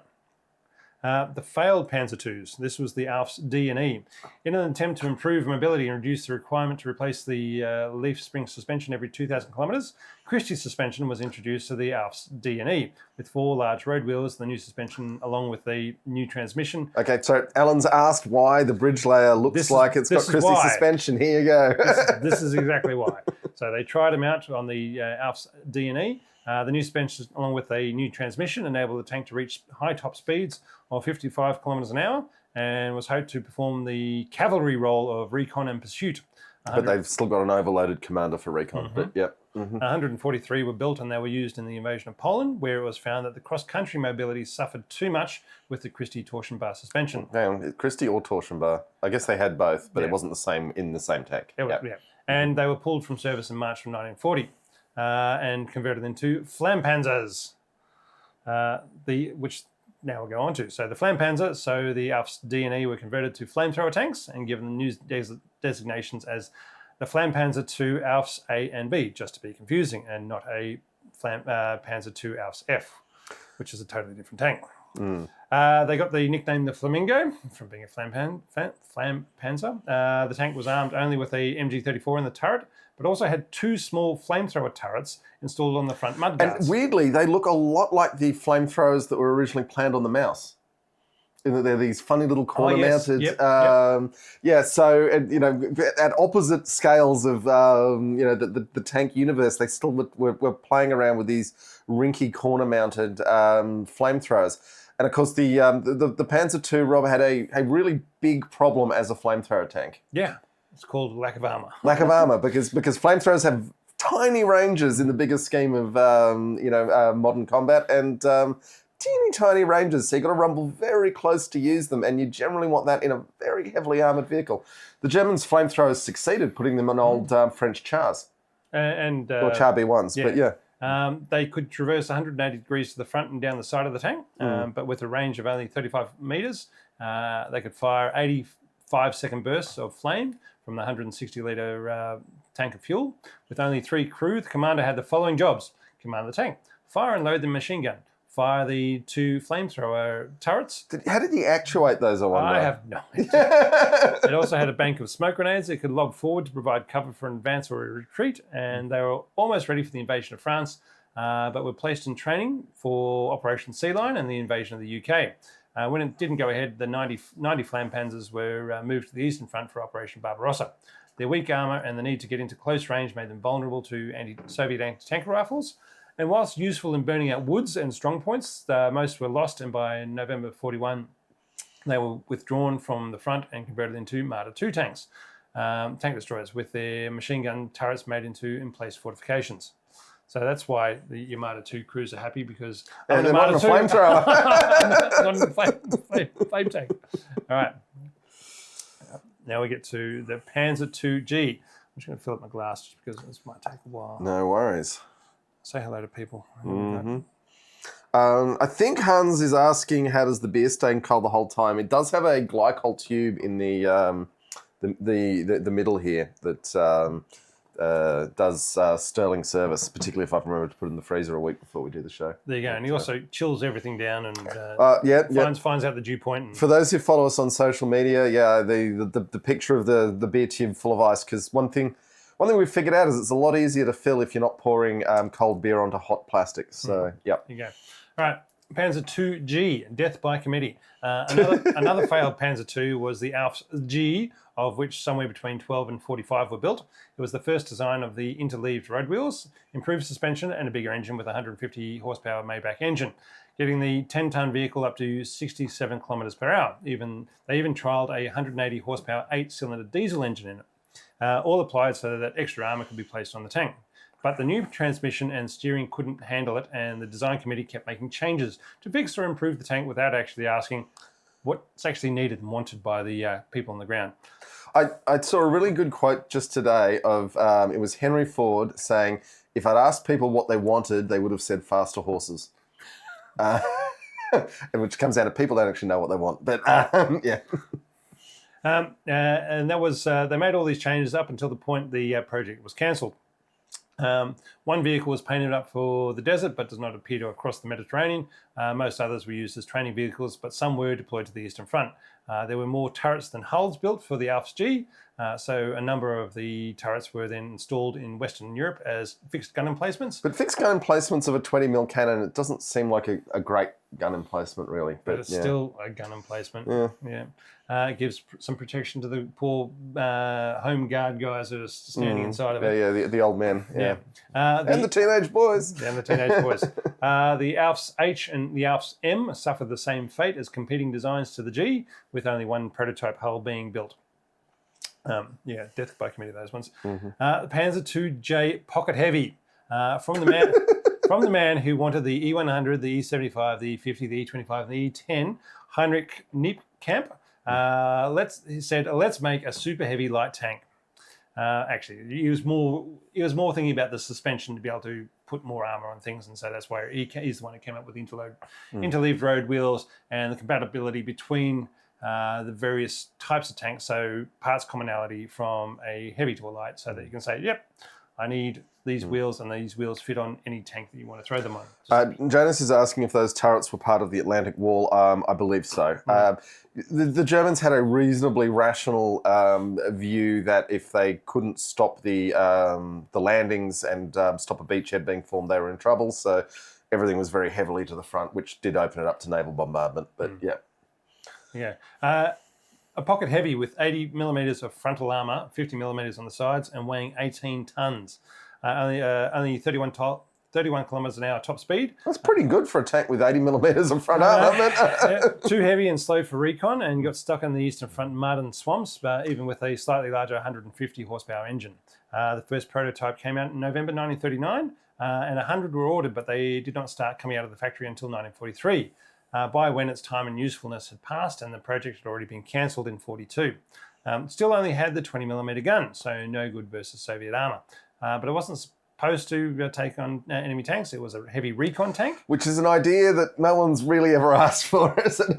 The failed Panzer IIs. This was the Alps D and E. In an attempt to improve mobility and reduce the requirement to replace the leaf spring suspension every 2,000 kilometres, Christie suspension was introduced to the Alps D and E with 4 large road wheels, the new suspension along with the new transmission. Okay, so Alan's asked why the bridge layer looks like it's got Christie suspension. Here you go. This is exactly why. So they tried them out on the Alps D and E. The new suspension, along with a new transmission, enabled the tank to reach high top speeds of 55 kilometres an hour and was hoped to perform the cavalry role of recon and pursuit. But they've still got an overloaded commander for recon. But yep. 143 were built and they were used in the invasion of Poland, where it was found that the cross-country mobility suffered too much with the Christie torsion bar suspension. Hang on, Christie or torsion bar? I guess they had both, but it wasn't the same in the same tank. And they were pulled from service in March from 1940. And converted into Flampanzers, which now we'll go on to. So the Flampanzer, so the Alps D and E were converted to flamethrower tanks and given the new designations as the Flampanzer II Alps A and B, just to be confusing, and not a Panzer II Alps F, which is a totally different tank. They got the nickname the Flamingo from being a Flampanzer. The tank was armed only with a MG34 in the turret, but also had 2 small flamethrower turrets installed on the front mudguards. And weirdly, they look a lot like the flamethrowers that were originally planned on the Mouse. In that they're these funny little corner-mounted. Yeah, so at opposite scales of the tank universe, they still were playing around with these rinky corner-mounted flamethrowers. And of course, the Panzer II, Rob, had a really big problem as a flamethrower tank. Yeah. It's called lack of armour. Lack of armour, because flamethrowers have tiny ranges in the bigger scheme of modern combat, and teeny tiny ranges. So you've got to rumble very close to use them, and you generally want that in a very heavily armoured vehicle. The Germans' flamethrowers succeeded, putting them on old French Chars or Char B1s. Yeah. But yeah. They could traverse 180 degrees to the front and down the side of the tank, but with a range of only 35 metres, they could fire 85-second bursts of flame from the 160-litre tank of fuel. With only 3 crew, the commander had the following jobs. Command the tank, fire and load the machine gun, fire the 2 flamethrower turrets. How did he actuate those, I wonder? I have no idea. It also had a bank of smoke grenades that could lob forward to provide cover for an advance or a retreat, and they were almost ready for the invasion of France, but were placed in training for Operation Sea Lion and the invasion of the UK. When it didn't go ahead, the 90 Flampanzers were moved to the Eastern Front for Operation Barbarossa. Their weak armour and the need to get into close range made them vulnerable to Soviet anti-tank rifles. And whilst useful in burning out woods and strong points, most were lost, and by November 41, they were withdrawn from the front and converted into Marder II tanks, tank destroyers, with their machine gun turrets made into in-place fortifications. So that's why the Yamada 2 crews are happy, because they're not in a flamethrower. Not in the flame tank. All right. Now we get to the Panzer II G. just going to fill up my glass just because this might take a while. No worries. Say hello to people. I think Hans is asking, how does the beer stay cold the whole time? It does have a glycol tube in the middle here that does sterling service, particularly if I remember to put it in the freezer a week before we do the show. There you go. And he also chills everything down and finds out the dew point. And... For those who follow us on social media, the picture of the beer tube full of ice, because one thing we've figured out is it's a lot easier to fill if you're not pouring cold beer onto hot plastic. So, There you go. All right, Panzer II-G, death by committee. Another failed Panzer II was the Alps G, of which somewhere between 12 and 45 were built. It was the first design of the interleaved road wheels, improved suspension, and a bigger engine with a 150 horsepower Maybach engine, getting the 10-ton vehicle up to 67 kilometres per hour. They even trialled a 180 horsepower 8-cylinder diesel engine in it, all applied so that extra armour could be placed on the tank. But the new transmission and steering couldn't handle it, and the design committee kept making changes to fix or improve the tank without actually asking what's actually needed and wanted by the people on the ground. I saw a really good quote just today of, it was Henry Ford saying, if I'd asked people what they wanted, they would have said faster horses. Which comes out of people don't actually know what they want. But yeah. And that was, they made all these changes up until the point the project was cancelled. One vehicle was painted up for the desert but does not appear to have crossed the Mediterranean. Most others were used as training vehicles, but some were deployed to the Eastern Front. There were more turrets than hulls built for the Alps G, so a number of the turrets were then installed in Western Europe as fixed gun emplacements. But fixed gun emplacements of a 20mm cannon, it doesn't seem like a great gun emplacement, really. But it's still a gun emplacement. Yeah. It gives some protection to the poor home guard guys who are standing inside of it. Yeah, the old men. Yeah. And the teenage boys. And the teenage boys. The Alps H and the Alps M suffered the same fate as competing designs to the G, with only one prototype hull being built. Death by committee, those ones. The Panzer II-J Pocket Heavy, from the man who wanted the E100, the E75, the E50, the E25, and the E10, Heinrich Niepkamp. He said, let's make a super heavy light tank. Actually, he was more thinking about the suspension to be able to put more armour on things, and so that's why he's the one who came up with interleaved road wheels and the compatibility between the various types of tanks, so parts commonality from a heavy to a light, so that you can say, yep, I need these wheels, and these wheels fit on any tank that you want to throw them on. Jonas is asking if those turrets were part of the Atlantic Wall. I believe so. The Germans had a reasonably rational view that if they couldn't stop the landings and stop a beachhead being formed, they were in trouble. So everything was very heavily to the front, which did open it up to naval bombardment. But yeah. A pocket heavy with 80 millimetres of frontal armour, 50 millimetres on the sides, and weighing 18 tonnes. Only 31 kilometres an hour top speed. That's pretty good for a tank with 80 millimetres of front armour. Too heavy and slow for recon, and got stuck in the Eastern Front mud and swamps, even with a slightly larger 150 horsepower engine. The first prototype came out in November 1939, and 100 were ordered, but they did not start coming out of the factory until 1943. By when its time and usefulness had passed, and the project had already been cancelled in 1942. Still only had the 20mm gun, so no good versus Soviet armour. But it wasn't supposed to take on enemy tanks. It was a heavy recon tank. Which is an idea that no one's really ever asked for, is it?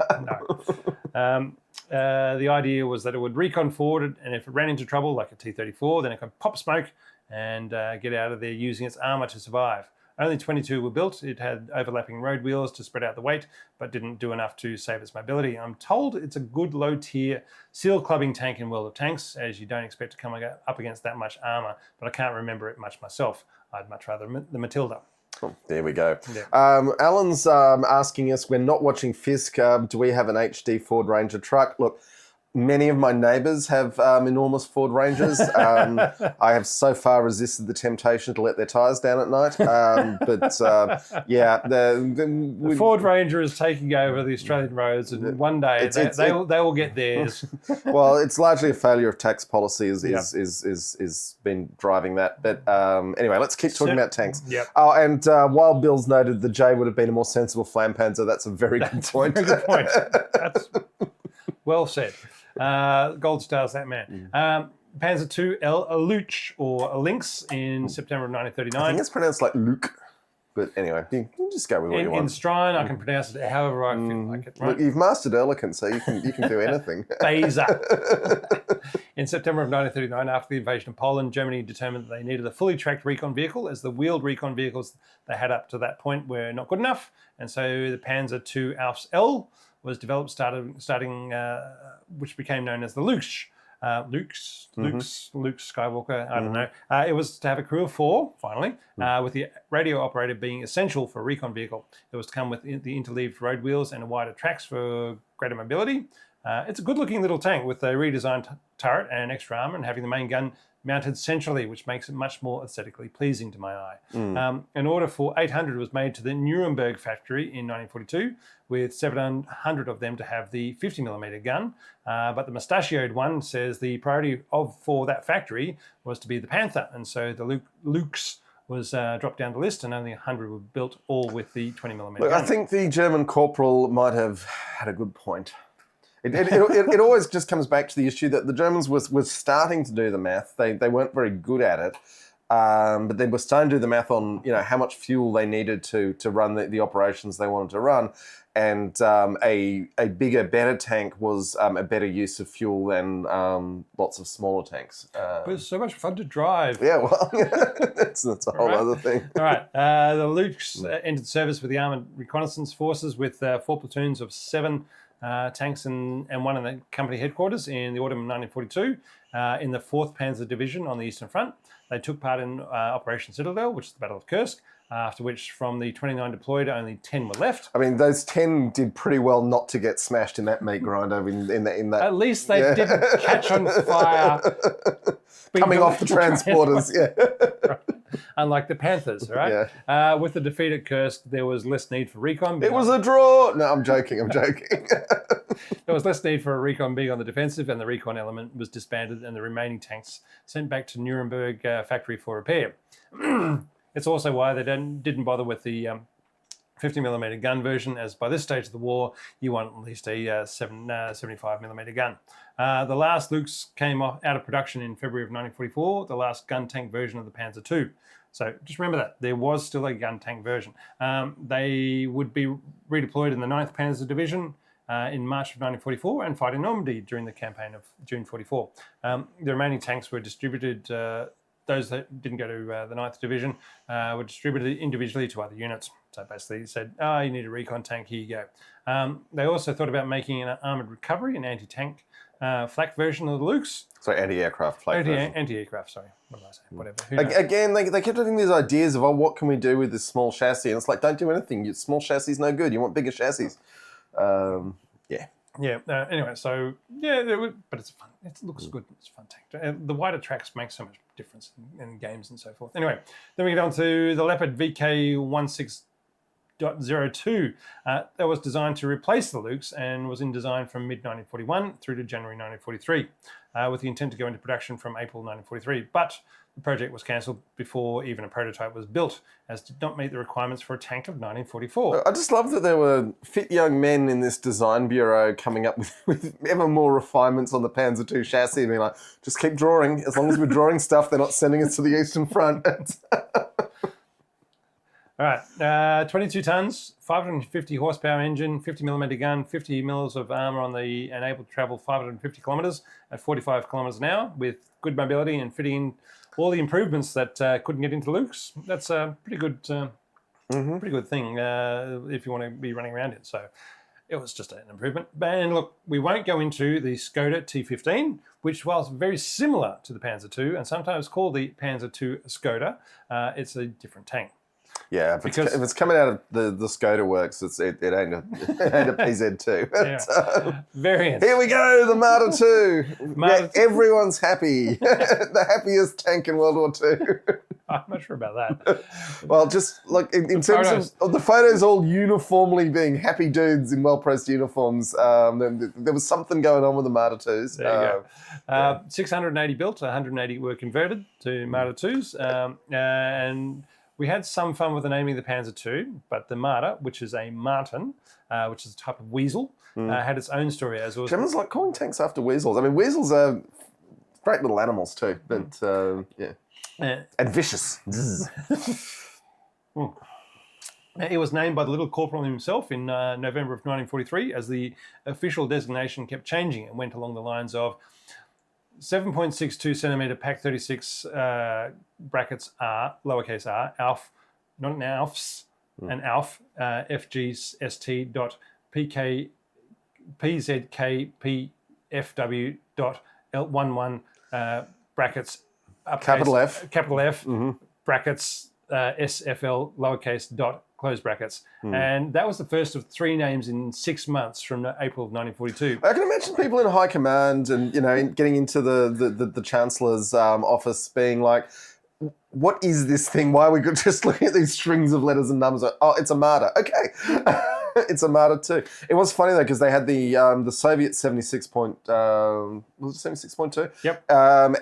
No. The idea was that it would recon forward, and if it ran into trouble, like a T-34, then it could pop smoke and get out of there using its armour to survive. Only 22 were built. It had overlapping road wheels to spread out the weight, but didn't do enough to save its mobility. I'm told it's a good low-tier seal clubbing tank in World of Tanks, as you don't expect to come up against that much armour, but I can't remember it much myself. I'd much rather the Matilda. Oh, there we go. Yeah. Alan's asking us, we're not watching Fisk, do we have an HD Ford Ranger truck? Look, many of my neighbours have enormous Ford Rangers. I have so far resisted the temptation to let their tyres down at night. The Ford Ranger is taking over the Australian roads, and one day they will get theirs. Well, it's largely a failure of tax policy is been driving that. But anyway, let's keep talking about tanks. Yep. Oh, and while Bill's noted the J would have been a more sensible Flampanzer, that's a very good point. Very good point. That's well said. Gold stars, that man. Panzer II Luch or Lynx in September of 1939. I think it's pronounced like Luke. But anyway, you can just go with what you want. In Strine, I can pronounce it however I feel like it. Right? Look, you've mastered Elegant, so you can do anything. Phaser. In September of 1939, after the invasion of Poland, Germany determined that they needed a fully tracked recon vehicle, as the wheeled recon vehicles they had up to that point were not good enough. And so the Panzer II Aufs L was developed, which became known as the Luch. Luke Skywalker, I don't know. It was to have a crew of 4, finally, with the radio operator being essential for a recon vehicle. It was to come with the interleaved road wheels and wider tracks for greater mobility. It's a good-looking little tank with a redesigned turret and extra armor, and having the main gun mounted centrally, which makes it much more aesthetically pleasing to my eye. An order for 800 was made to the Nuremberg factory in 1942, with 700 of them to have the 50mm gun. But the mustachioed one says the priority for that factory was to be the Panther, and so the Lux was dropped down the list, and only 100 were built, all with the 20mm gun. I think the German corporal might have had a good point. It always just comes back to the issue that the Germans were starting to do the math. They weren't very good at it, but they were starting to do the math on how much fuel they needed to run the operations they wanted to run, and a bigger, better tank was a better use of fuel than lots of smaller tanks. But it's so much fun to drive. Yeah, well, that's a whole other thing. All right, the Lux entered service with the Armoured Reconnaissance Forces with 4 platoons of 7 tanks and 1 in the company headquarters in the autumn of 1942 in the 4th Panzer Division on the Eastern Front. They took part in Operation Citadel, which is the Battle of Kursk, after which from the 29 deployed, only 10 were left. I mean, those 10 did pretty well not to get smashed in that meat grinder in that. At least they didn't catch on fire. Coming off the transporters, Right. Unlike the Panthers, right? Yeah. With the defeat at Kursk, there was less need for recon. It was a draw. No, I'm joking. There was less need for a recon being on the defensive, and the recon element was disbanded, and the remaining tanks sent back to Nuremberg factory for repair. It's also why they didn't bother with the 50mm gun version, as by this stage of the war, you want at least a 75mm gun. The last Lux came out of production in February of 1944, the last gun tank version of the Panzer II. So just remember that. There was still a gun tank version. They would be redeployed in the 9th Panzer Division in March of 1944 and fight in Normandy during the campaign of June 44. The remaining tanks were distributed, those that didn't go to the 9th Division were distributed individually to other units. So basically said, you need a recon tank, here you go. They also thought about making an armoured recovery, an anti-tank flak version of the Lux. So anti-aircraft flak version. Anti-aircraft, sorry. What did I say? Whatever. Again, they kept having these ideas of, what can we do with this small chassis? And it's like, don't do anything. Small chassis is no good. You want bigger chassis. Anyway, so but it's fun. It looks good. It's a fun tank. The wider tracks make so much difference in games and so forth. Anyway, then we get on to the Leopard VK16.02. That was designed to replace the Lux and was in design from mid-1941 through to January 1943, with the intent to go into production from April 1943. But the project was cancelled before even a prototype was built, as did not meet the requirements for a tank of 1944. I just love that there were fit young men in this design bureau coming up with ever more refinements on the Panzer II chassis, and being like, just keep drawing. As long as we're drawing stuff, they're not sending us to the Eastern Front. All right, 22 tons, 550 horsepower engine, 50mm gun, 50 mils of armour and able to travel 550 kilometres at 45 kilometres an hour with good mobility and fitting in all the improvements that couldn't get into Lux. That's a pretty good thing if you want to be running around it. So it was just an improvement. And look, we won't go into the Skoda T15, which, whilst very similar to the Panzer II and sometimes called the Panzer II Skoda, it's a different tank. Yeah, if it's coming out of the Skoda works, it ain't a PZ2. Yeah. Variant. Here we go, the Marder II. Everyone's happy. The happiest tank in World War II. I'm not sure about that. Well, just like in terms of the photos all uniformly being happy dudes in well-pressed uniforms, there was something going on with the Marder IIs. There you go. 680 built, 180 were converted to Marder IIs, and we had some fun with the naming of the Panzer II, but the Marder, which is a marten, which is a type of weasel, had its own story. As well. Germans like calling tanks after weasels. I mean, weasels are Great little animals too, but yeah. And vicious. It was named by the little corporal himself in November of 1943, as the official designation kept changing and went along the lines of 7.62 centimetre Pack 36 brackets R, lowercase r, ALF, not an ALFs, an ALF, FGST dot PK, PZKPFW dot L11 brackets, Capital F. Capital F, brackets, SFL, lowercase dot, close brackets. And that was the first of 3 names in 6 months from April of 1942. I can imagine people in high command and, getting into the Chancellor's office being like, what is this thing? Why are we just looking at these strings of letters and numbers? Like, oh, it's a Marder. Okay. It's a Marder too. It was funny though, because they had the Soviet 76 point, was it 76.2? Yep.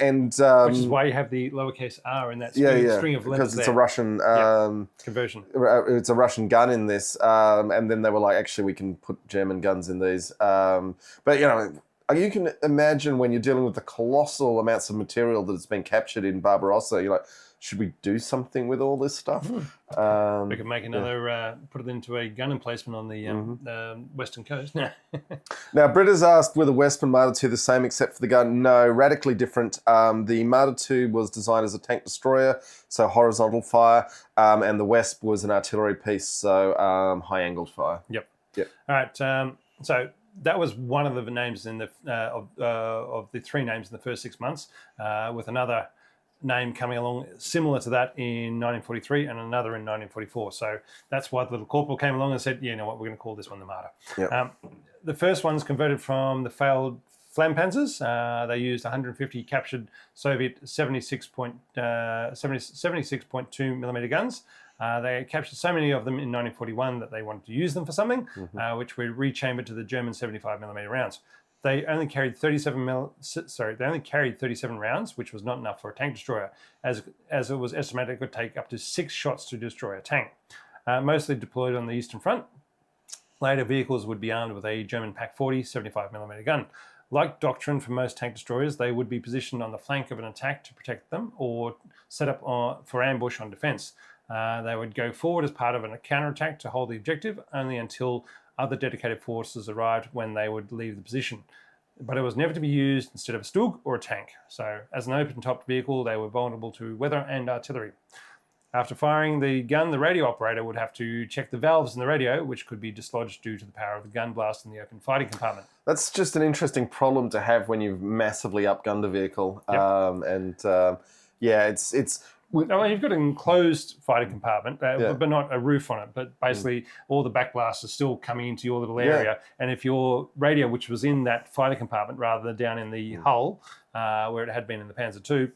And which is why you have the lowercase r in that string of letters. Because it's a Russian conversion. It's a Russian gun in this, and then they were like, actually, we can put German guns in these. But you can imagine when you're dealing with the colossal amounts of material that has been captured in Barbarossa, you're like, should we do something with all this stuff? We could make another, put it into a gun emplacement on the western coast. Now, Britt has asked, were the Wesp and Marder II the same except for the gun? No, radically different. The Marder II was designed as a tank destroyer, so horizontal fire, and the Wesp was an artillery piece, so high-angled fire. Yep. All right, so that was one of the names in the of the 3 names in the first 6 months, with another name coming along similar to that in 1943 and another in 1944. So that's why the little corporal came along and said, yeah, you know what, we're going to call this one the Marder. Yep. The first one's converted from the failed Flampanzers. They used 150 captured Soviet 76.2 millimeter guns. They captured so many of them in 1941 that they wanted to use them for something, which were rechambered to the German 75 millimeter rounds. They only carried 37 rounds, which was not enough for a tank destroyer, as it was estimated it could take up to 6 shots to destroy a tank. Mostly deployed on the Eastern Front. Later vehicles would be armed with a German Pack 40 75 millimeter gun. Like doctrine for most tank destroyers, they would be positioned on the flank of an attack to protect them, or set up for ambush on defence. They would go forward as part of a counterattack to hold the objective, only until other dedicated forces arrived, when they would leave the position. But it was never to be used instead of a Stug or a tank. So as an open-topped vehicle, they were vulnerable to weather and artillery. After firing the gun, the radio operator would have to check the valves in the radio, which could be dislodged due to the power of the gun blast in the open fighting compartment. That's just an interesting problem to have when you've massively upgunned a vehicle. Yep. You've got an enclosed fighting compartment, but not a roof on it. But basically, all the backblast is still coming into your little area. Yeah. And if your radio, which was in that fighter compartment rather than down in the hull, where it had been in the Panzer II,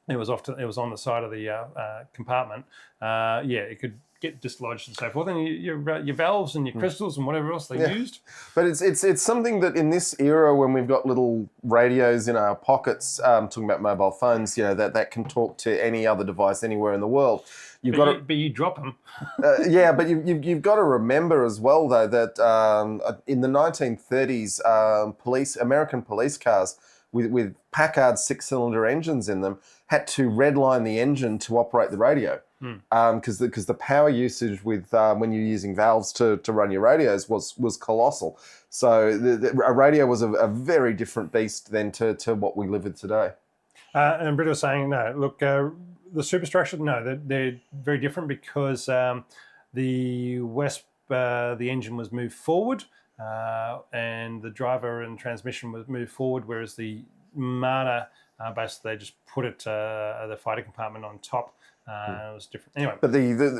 it was on the side of the compartment. It could get dislodged and so forth, and your valves and your crystals and whatever else they used. But it's something that in this era, when we've got little radios in our pockets, talking about mobile phones, that can talk to any other device anywhere in the world. But you drop them. But you've got to remember as well, though, that in the 1930s, American police cars with Packard 6-cylinder engines in them had to redline the engine to operate the radio. Because the power usage with when you're using valves to run your radios was colossal. So a radio was a very different beast than to what we live with today. And Britt was saying, no, look, the superstructure, no, they're very different, because the Wesp, the engine was moved forward, and the driver and transmission was moved forward, whereas the Marder, basically they just put it the fighter compartment on top. It was different. Anyway, but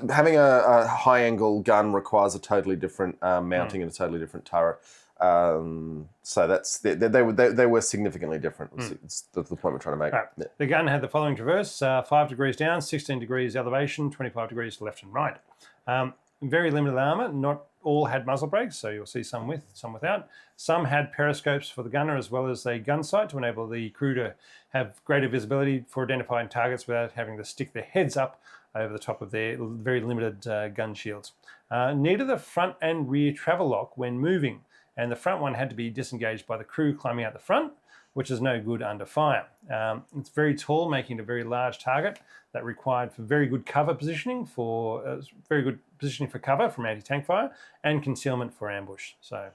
having a high-angle gun requires a totally different mounting and a totally different turret. So they were significantly different. It's the point we're trying to make. Right. Yeah. The gun had the following traverse: 5 degrees down, 16 degrees elevation, 25 degrees to left and right. Very limited armour. Not all had muzzle brakes, so you'll see some with, some without. Some had periscopes for the gunner, as well as a gun sight to enable the crew to have greater visibility for identifying targets without having to stick their heads up over the top of their very limited gun shields. Needed the front and rear travel lock when moving, and the front one had to be disengaged by the crew climbing out the front. which is no good under fire. It's very tall, making it a very large target that required for very good cover positioning for cover from anti-tank fire and concealment for ambush. So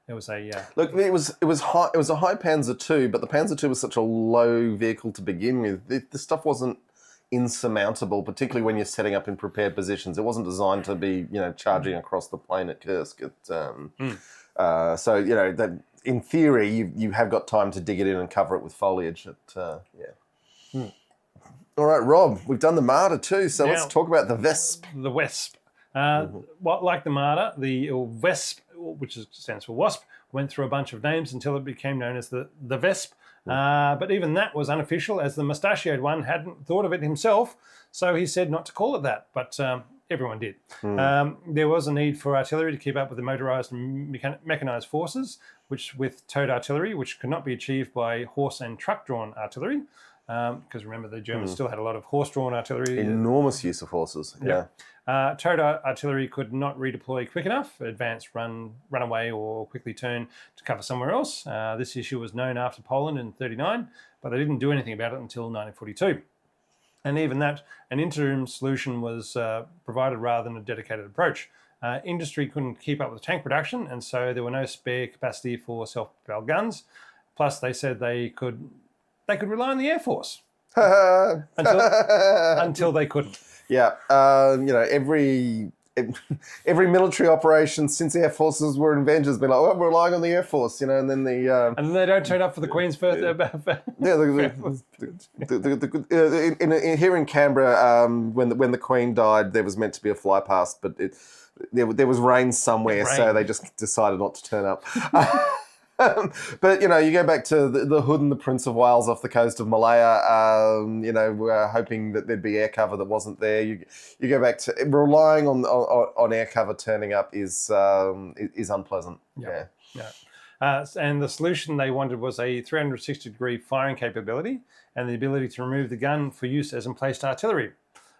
it was a look. It was high. It was a high Panzer II, but the Panzer II was such a low vehicle to begin with. The stuff wasn't insurmountable, particularly when you're setting up in prepared positions. It wasn't designed to be, charging across the plain at Kursk. So, that in theory, you have got time to dig it in and cover it with foliage. All right, Rob, we've done the Marder too, so let's talk about the Wesp. The Wesp. Like the Marder, the Wesp, which stands for Wasp, went through a bunch of names until it became known as the Wesp. But even that was unofficial, as the mustachioed one hadn't thought of it himself, so he said not to call it that, but everyone did. There was a need for artillery to keep up with the motorised and mechanised forces, with towed artillery, which could not be achieved by horse and truck-drawn artillery, because remember, the Germans still had a lot of horse-drawn artillery. Enormous use of horses, yeah. Towed artillery could not redeploy quick enough, advance, run away, or quickly turn to cover somewhere else. This issue was known after Poland in 1939, but they didn't do anything about it until 1942. And even that, an interim solution was provided rather than a dedicated approach. Industry couldn't keep up with tank production, and so there were no spare capacity for self-propelled guns. Plus, they said they could rely on the Air Force until they couldn't. Yeah, every military operation since Air Forces were invented has been like, we're relying on the Air Force, and then the and then they don't turn up for the Queen's first. Here in Canberra, when the Queen died, there was meant to be a fly past, but there was rain somewhere, so they just decided not to turn up. But, you go back to the Hood and the Prince of Wales off the coast of Malaya, we're hoping that there'd be air cover that wasn't there. You go back to relying on air cover turning up is unpleasant. Yeah. And the solution they wanted was a 360-degree firing capability and the ability to remove the gun for use as emplaced artillery.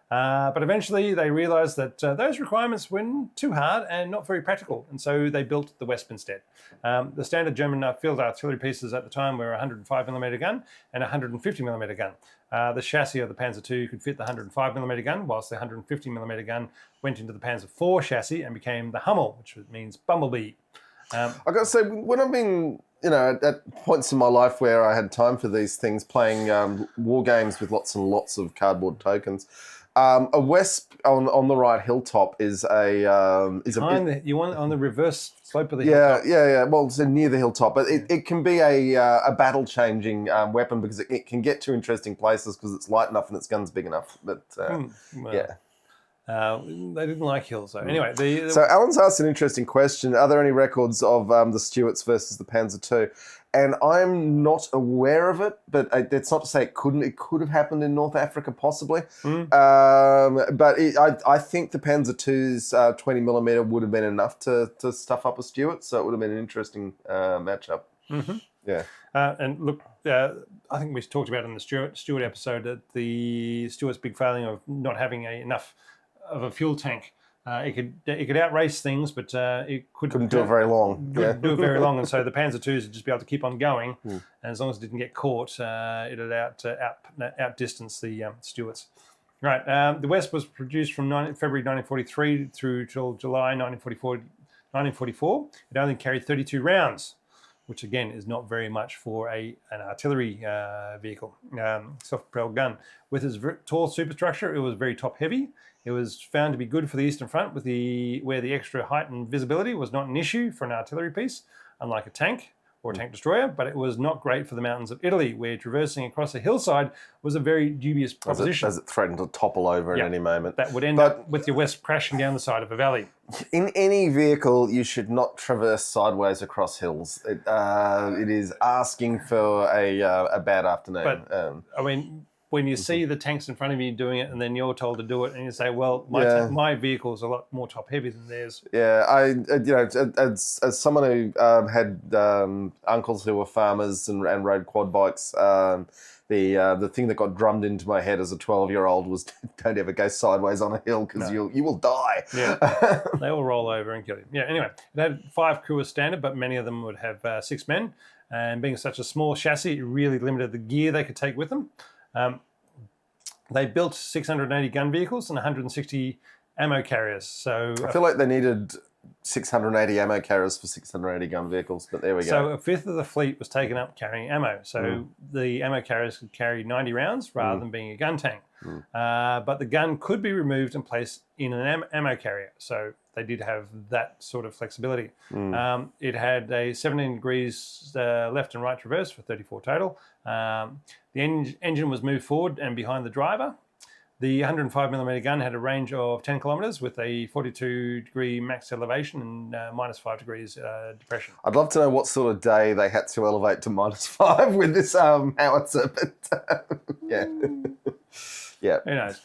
But eventually they realised that those requirements were too hard and not very practical, and so they built the Wesp instead. The standard German field artillery pieces at the time were a 105mm gun and a 150mm gun. The chassis of the Panzer II could fit the 105mm gun, whilst the 150mm gun went into the Panzer IV chassis and became the Hummel, which means bumblebee. I've got to say, when I've been, at points in my life where I had time for these things, playing war games with lots and lots of cardboard tokens, a Wesp on the right hilltop is you want it on the reverse slope of the hilltop. Yeah. Well, it's near the hilltop, but it can be a battle changing weapon because it can get to interesting places because it's light enough and its gun's big enough. But yeah. They didn't like hills, though. Anyway, so Alan's asked an interesting question. Are there any records of the Stuarts versus the Panzer II? And I'm not aware of it, but it's not to say it couldn't. It could have happened in North Africa, possibly. But I think the Panzer II's 20mm would have been enough to stuff up a Stuart, so it would have been an interesting matchup. Mm-hmm. Yeah. And look, I think we talked about in the Stuart episode that the Stuart's big failing of not having enough of a fuel tank. It could outrace things, but it couldn't do it very long. Do it very long, and so the Panzer IIs would just be able to keep on going, and as long as it didn't get caught, it'd outdistance the Stuarts. Right, the Wesp was produced from February 1943 through till July 1944. It only carried 32 rounds, which again is not very much for an artillery vehicle, self-propelled gun. With its tall superstructure, it was very top-heavy. It was found to be good for the Eastern Front, where the extra height and visibility was not an issue for an artillery piece, unlike a tank or a tank destroyer, but it was not great for the mountains of Italy, where traversing across a hillside was a very dubious proposition. As it threatened to topple over at any moment. That would end up with your Wesp crashing down the side of a valley. In any vehicle, you should not traverse sideways across hills. It is asking for a bad afternoon. But, when you see the tanks in front of you doing it and then you're told to do it and you say, well, my vehicle's a lot more top-heavy than theirs. Yeah, as someone who had uncles who were farmers and rode quad bikes, the thing that got drummed into my head as a 12-year-old was don't ever go sideways on a hill because you will die. Yeah, they will roll over and kill you. Yeah, anyway, it had 5 crew as standard, but many of them would have 6 men. and being such a small chassis, it really limited the gear they could take with them. They built 680 gun vehicles and 160 ammo carriers. So I feel like they needed 680 ammo carriers for 680 gun vehicles, but there we go. So a fifth of the fleet was taken up carrying ammo. So the ammo carriers could carry 90 rounds rather than being a gun tank. But the gun could be removed and placed in an ammo carrier. So they did have that sort of flexibility. It had a 17 degrees left and right traverse for 34 total. The engine was moved forward and behind the driver. The 105mm gun had a range of 10 kilometres with a 42-degree max elevation and -5 degrees depression. I'd love to know what sort of day they had to elevate to -5 with this howitzer, but yeah. Yeah. Who knows?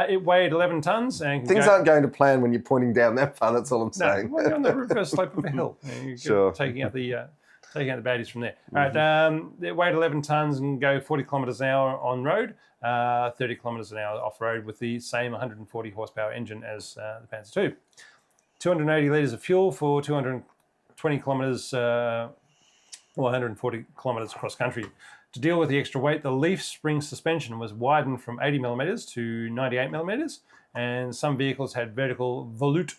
It weighed 11 tonnes. And things aren't going to plan when you're pointing down that far, that's all I'm saying. Well, you're on the reverse slope of a hill. You're sure. Taking out the baddies from there. All right, it weighed 11 tonnes and go 40 kilometres an hour on road, 30 kilometres an hour off-road with the same 140 horsepower engine as the Panzer II. 280 litres of fuel for 220 kilometres or 140 kilometres cross-country. To deal with the extra weight, the leaf spring suspension was widened from 80mm to 98mm, and some vehicles had vertical volute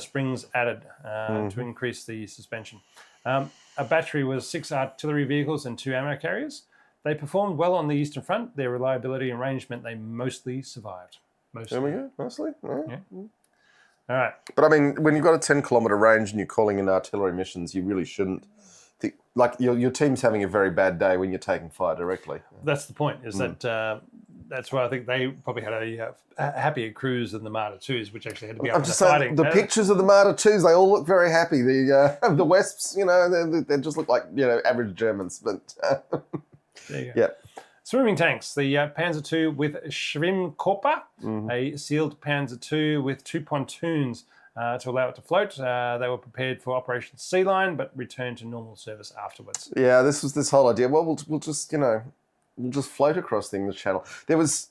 springs added to increase the suspension. A battery was 6 artillery vehicles and 2 ammo carriers. They performed well on the Eastern Front. Their reliability and range meant they mostly survived. There we go, mostly. Yeah. All right. But I mean, when you've got a 10-kilometre range and you're calling in artillery missions, you really shouldn't. Like your team's having a very bad day when you're taking fire directly. That's the point, is that that's why I think they probably had a happier cruise than the Marder IIs, which actually had to be up to fighting. The pictures of the Marder IIs, they all look very happy. The Wesps, they just look like, average Germans. But there you go. Yeah. Swimming tanks, the Panzer II with Schwimmkörper, a sealed Panzer II with 2 pontoons to allow it to float. They were prepared for Operation Sea Lion, but returned to normal service afterwards. Yeah, this was this whole idea. Well, we'll just we'll just float across the English Channel. There was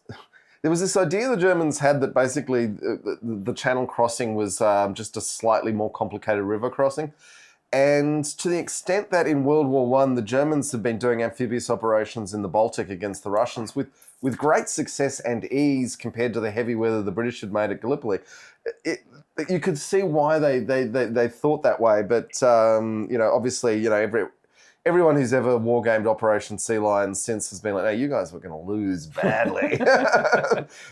this idea the Germans had that basically the Channel crossing was just a slightly more complicated river crossing. And to the extent that in World War I, the Germans have been doing amphibious operations in the Baltic against the Russians with great success and ease compared to the heavy weather the British had made at Gallipoli. You could see why they thought that way, but obviously, everyone who's ever wargamed Operation Sea Lion since has been like, "No, you guys were going to lose badly."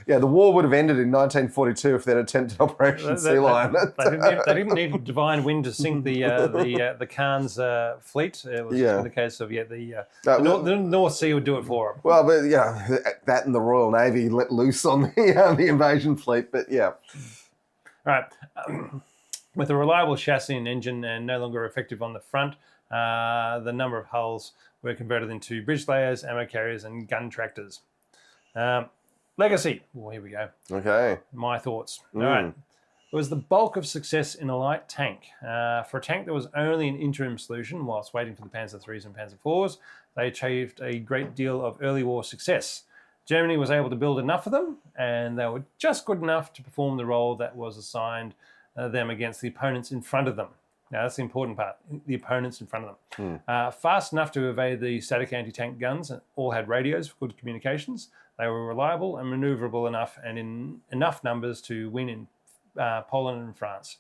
Yeah, the war would have ended in 1942 if they'd attempted Operation Sea Lion. They didn't need a divine wind to sink the Khan's fleet. It was just the case of the North Sea would do it for them. Well, but that and the Royal Navy let loose on the invasion fleet. But yeah. All right. With a reliable chassis and engine and no longer effective on the front, the number of hulls were converted into bridge layers, ammo carriers, and gun tractors. Legacy. Well, here we go. Okay. My thoughts. All right. It was the bulk of success in a light tank. For a tank that was only an interim solution whilst waiting for the Panzer IIIs and Panzer IVs, they achieved a great deal of early war success. Germany was able to build enough of them, and they were just good enough to perform the role that was assigned them against the opponents in front of them. Now, that's the important part, the opponents in front of them. Fast enough to evade the static anti-tank guns, and all had radios for good communications. They were reliable and manoeuvrable enough and in enough numbers to win in Poland and France.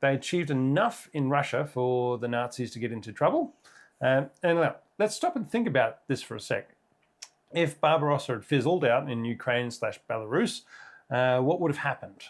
They achieved enough in Russia for the Nazis to get into trouble. And now, let's stop and think about this for a sec. If Barbarossa had fizzled out in Ukraine/Belarus, what would have happened?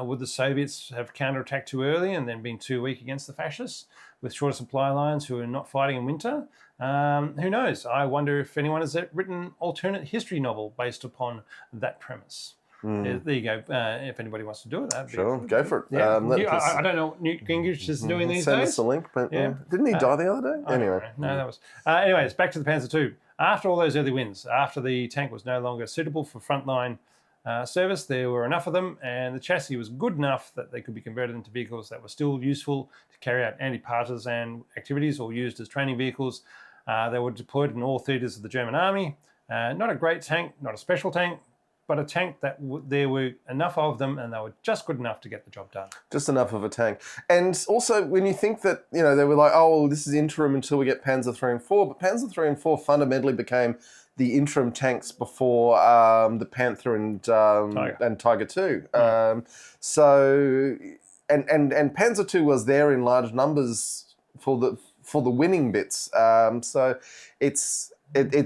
Would the Soviets have counterattacked too early and then been too weak against the fascists with shorter supply lines who are not fighting in winter? Who knows? I wonder if anyone has written an alternate history novel based upon that premise. There you go. If anybody wants to do it, sure, go for it. Yeah. I don't know what Newt Gingrich is doing these days. Send us a link. But, didn't he die the other day? Anyway. No, that was... anyways, back to the Panzer II. After all those early wins, after the tank was no longer suitable for frontline service, there were enough of them, and the chassis was good enough that they could be converted into vehicles that were still useful to carry out anti-partisan activities or used as training vehicles. They were deployed in all theatres of the German army. Not a great tank, not a special tank, but a tank that there were enough of them and they were just good enough to get the job done. Just enough of a tank. And also, when you think that, they were like, oh, well, this is interim until we get Panzer III and IV, but Panzer III and IV fundamentally became the interim tanks before the Panther and Tiger II. So, and Panzer II was there in large numbers for the winning bits. So it's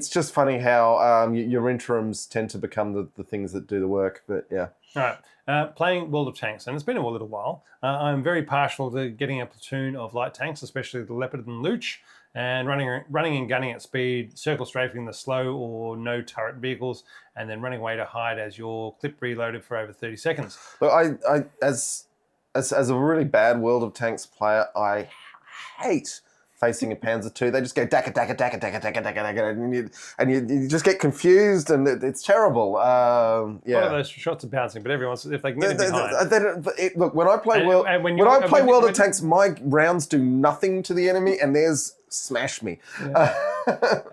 just funny how your interims tend to become the things that do the work. But yeah. All right. Playing World of Tanks, and it's been a little while. I'm very partial to getting a platoon of light tanks, especially the Leopard and Luch, and running and gunning at speed, circle strafing the slow or no turret vehicles, and then running away to hide as your clip reloaded for over 30 seconds. Look, I as a really bad World of Tanks player, I hate facing a Panzer II. They just go dakka, dakka, dakka, dakka, dakka, dakka, dakka, and you just get confused, and it's terrible. Yeah. One of those shots are bouncing, but everyone's, if they can get it behind. Look, when I play World of Tanks, my rounds do nothing to the enemy, and theirs smash me. Yeah.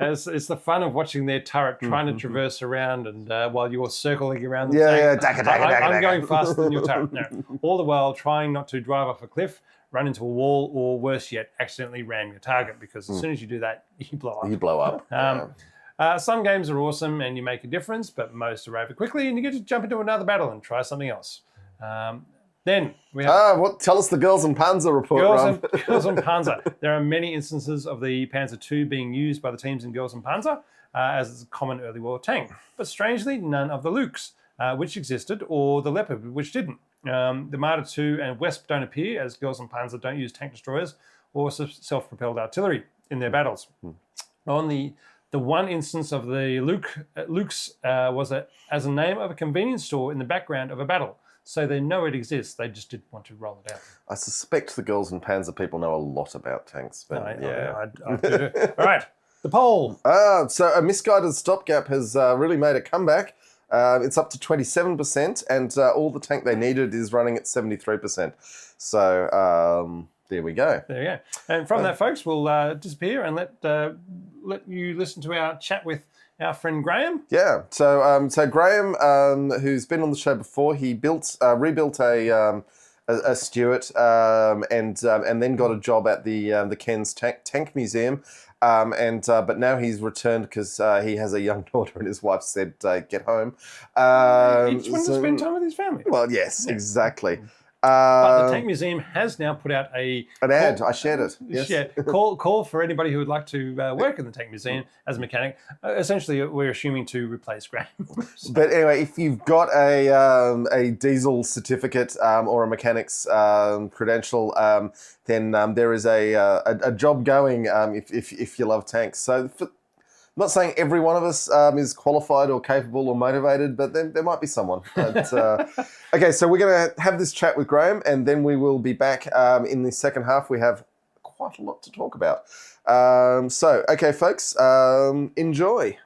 It's the fun of watching their turret trying to traverse around, and while you're circling around the tank. Dakka, dakka, dakka, I'm going faster than your turret. No. All the while trying not to drive off a cliff, run into a wall, or worse yet, accidentally ram your target, because as soon as you do that, you blow up. You blow up. Some games are awesome and you make a difference, but most are over quickly and you get to jump into another battle and try something else. Then we have... tell us the Girls and Panzer report, Girls and Panzer. There are many instances of the Panzer II being used by the teams in Girls and Panzer as it's a common early war tank. But strangely, none of the Lukes, which existed, or the Leopard, which didn't. The Marder II and Wesp don't appear, as Girls and Panzer don't use tank destroyers or self-propelled artillery in their battles. On the one instance of the Luke's was as a name of a convenience store in the background of a battle. So they know it exists. They just didn't want to roll it out. I suspect the Girls and Panzer people know a lot about tanks. But I do. All right, the poll. So a misguided stopgap has really made a comeback. It's up to 27%, and all the tank they needed is running at 73%. So there we go. There you go. And from that, folks, we'll disappear and let you listen to our chat with our friend Graham. Yeah. So Graham, who's been on the show before, he rebuilt a Stuart and then got a job at the Cairns Tank Museum. But now he's returned because he has a young daughter, and his wife said, "Get home." Each one to spend time with his family. Well, yes, exactly. But the Tank Museum has now put out an ad. I shared it. Yes. Yeah, call for anybody who would like to work in the Tank Museum as a mechanic. Essentially, we're assuming to replace Graham. But anyway, if you've got a diesel certificate or a mechanic's credential, then there is a job going if you love tanks. So I'm not saying every one of us is qualified or capable or motivated, but there might be someone. But, okay, so we're going to have this chat with Graham, and then we will be back in the second half. We have quite a lot to talk about. Okay, folks, enjoy.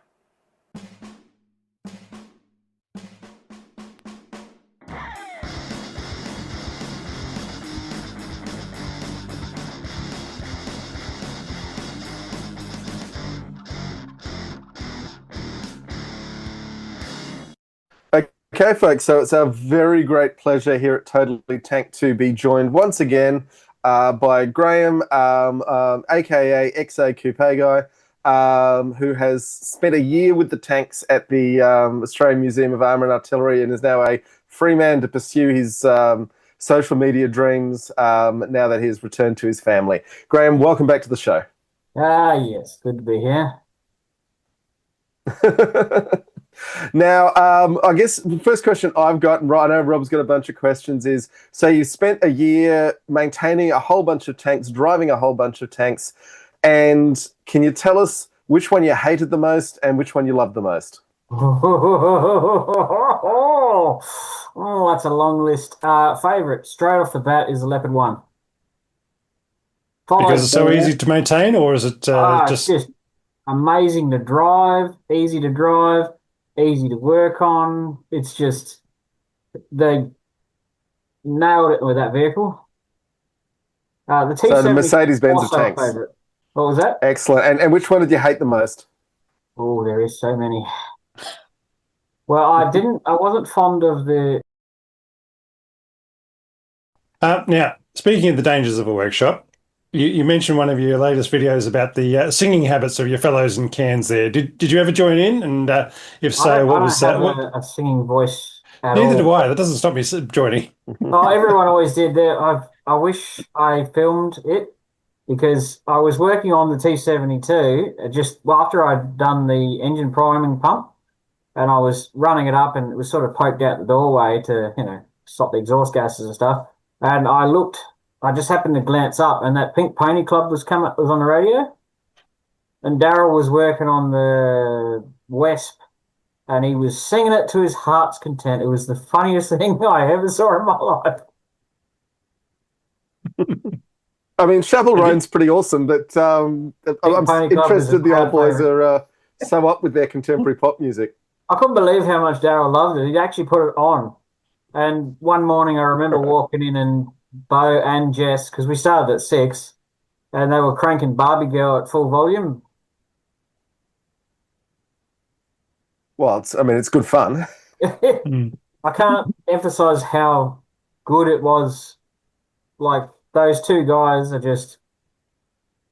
Okay, folks, so it's our very great pleasure here at Totally Tank to be joined once again by Graham, aka XA Coupe Guy, who has spent a year with the tanks at the Australian Museum of Armour and Artillery and is now a free man to pursue his social media dreams now that he has returned to his family. Graham, welcome back to the show. Yes, good to be here. Now, I guess the first question I've got, and I know Rob's got a bunch of questions, is, so you spent a year maintaining a whole bunch of tanks, driving a whole bunch of tanks, and can you tell us which one you hated the most and which one you loved the most? Oh, that's a long list. Favourite, straight off the bat, is the Leopard 1. Because it's so easy to maintain, or is it just amazing to drive, easy to drive, easy to work on? It's just, they nailed it with that vehicle. The T-70 so the Mercedes-Benz of tanks. Favorite. What was that? Excellent. And which one did you hate the most? Oh, there is so many. Well, I wasn't fond of the. Now, speaking of the dangers of a workshop, you mentioned one of your latest videos about the singing habits of your fellows in Cairns there. Did you ever join in? And if so, I what don't was have what? a singing voice at Neither do all. I. That doesn't stop me joining. Oh, everyone always did that. I wish I filmed it because I was working on the T72 just well, after I'd done the engine priming pump and I was running it up and it was sort of poked out the doorway to, stop the exhaust gases and stuff. And I just happened to glance up and that Pink Pony Club was on the radio and Daryl was working on the Wesp and he was singing it to his heart's content. It was the funniest thing I ever saw in my life. I mean, Shovel And Roan's pretty awesome, but Pink I'm Pony Club is a interested the old crowd boys favorite. are so up with their contemporary pop music. I couldn't believe how much Daryl loved it. He'd actually put it on. And one morning I remember walking in and Bo and Jess, because we started at 6, and they were cranking Barbie Girl at full volume. Well, I mean, it's good fun. mm, I can't emphasize how good it was. Like those two guys are just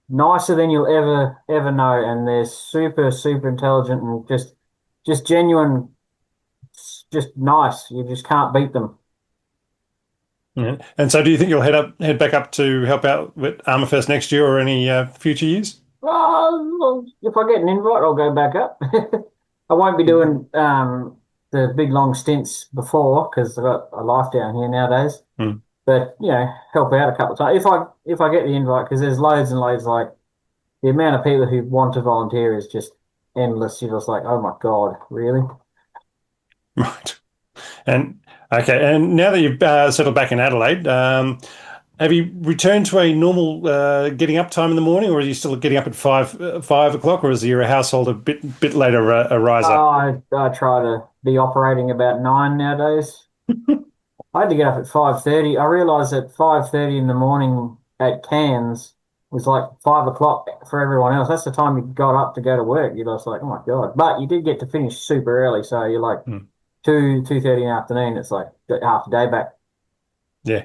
nicer than you'll ever know, and they're super intelligent and just genuine, just nice. You just can't beat them. yeah. And so, do you think you'll head back up to help out with Armourfest next year or any future years? Well, if I get an invite, I'll go back up. I won't be doing the big long stints before because I've got a life down here nowadays. Mm. But help out a couple of times if I get the invite because there's loads and loads. Like the amount of people who want to volunteer is just endless. You're just like, oh my God, really? Right. And okay. And now that you've settled back in Adelaide, have you returned to a normal getting up time in the morning, or are you still getting up at 5 o'clock, or is your household a bit later a riser? I try to be operating about 9 nowadays. I had to get up at 5:30. I realised that 5:30 in the morning at Cairns was like 5 o'clock for everyone else. That's the time you got up to go to work. You're just like, oh my God. But you did get to finish super early, so you're like Mm. 2:30 in the afternoon. It's like half a day back. Yeah.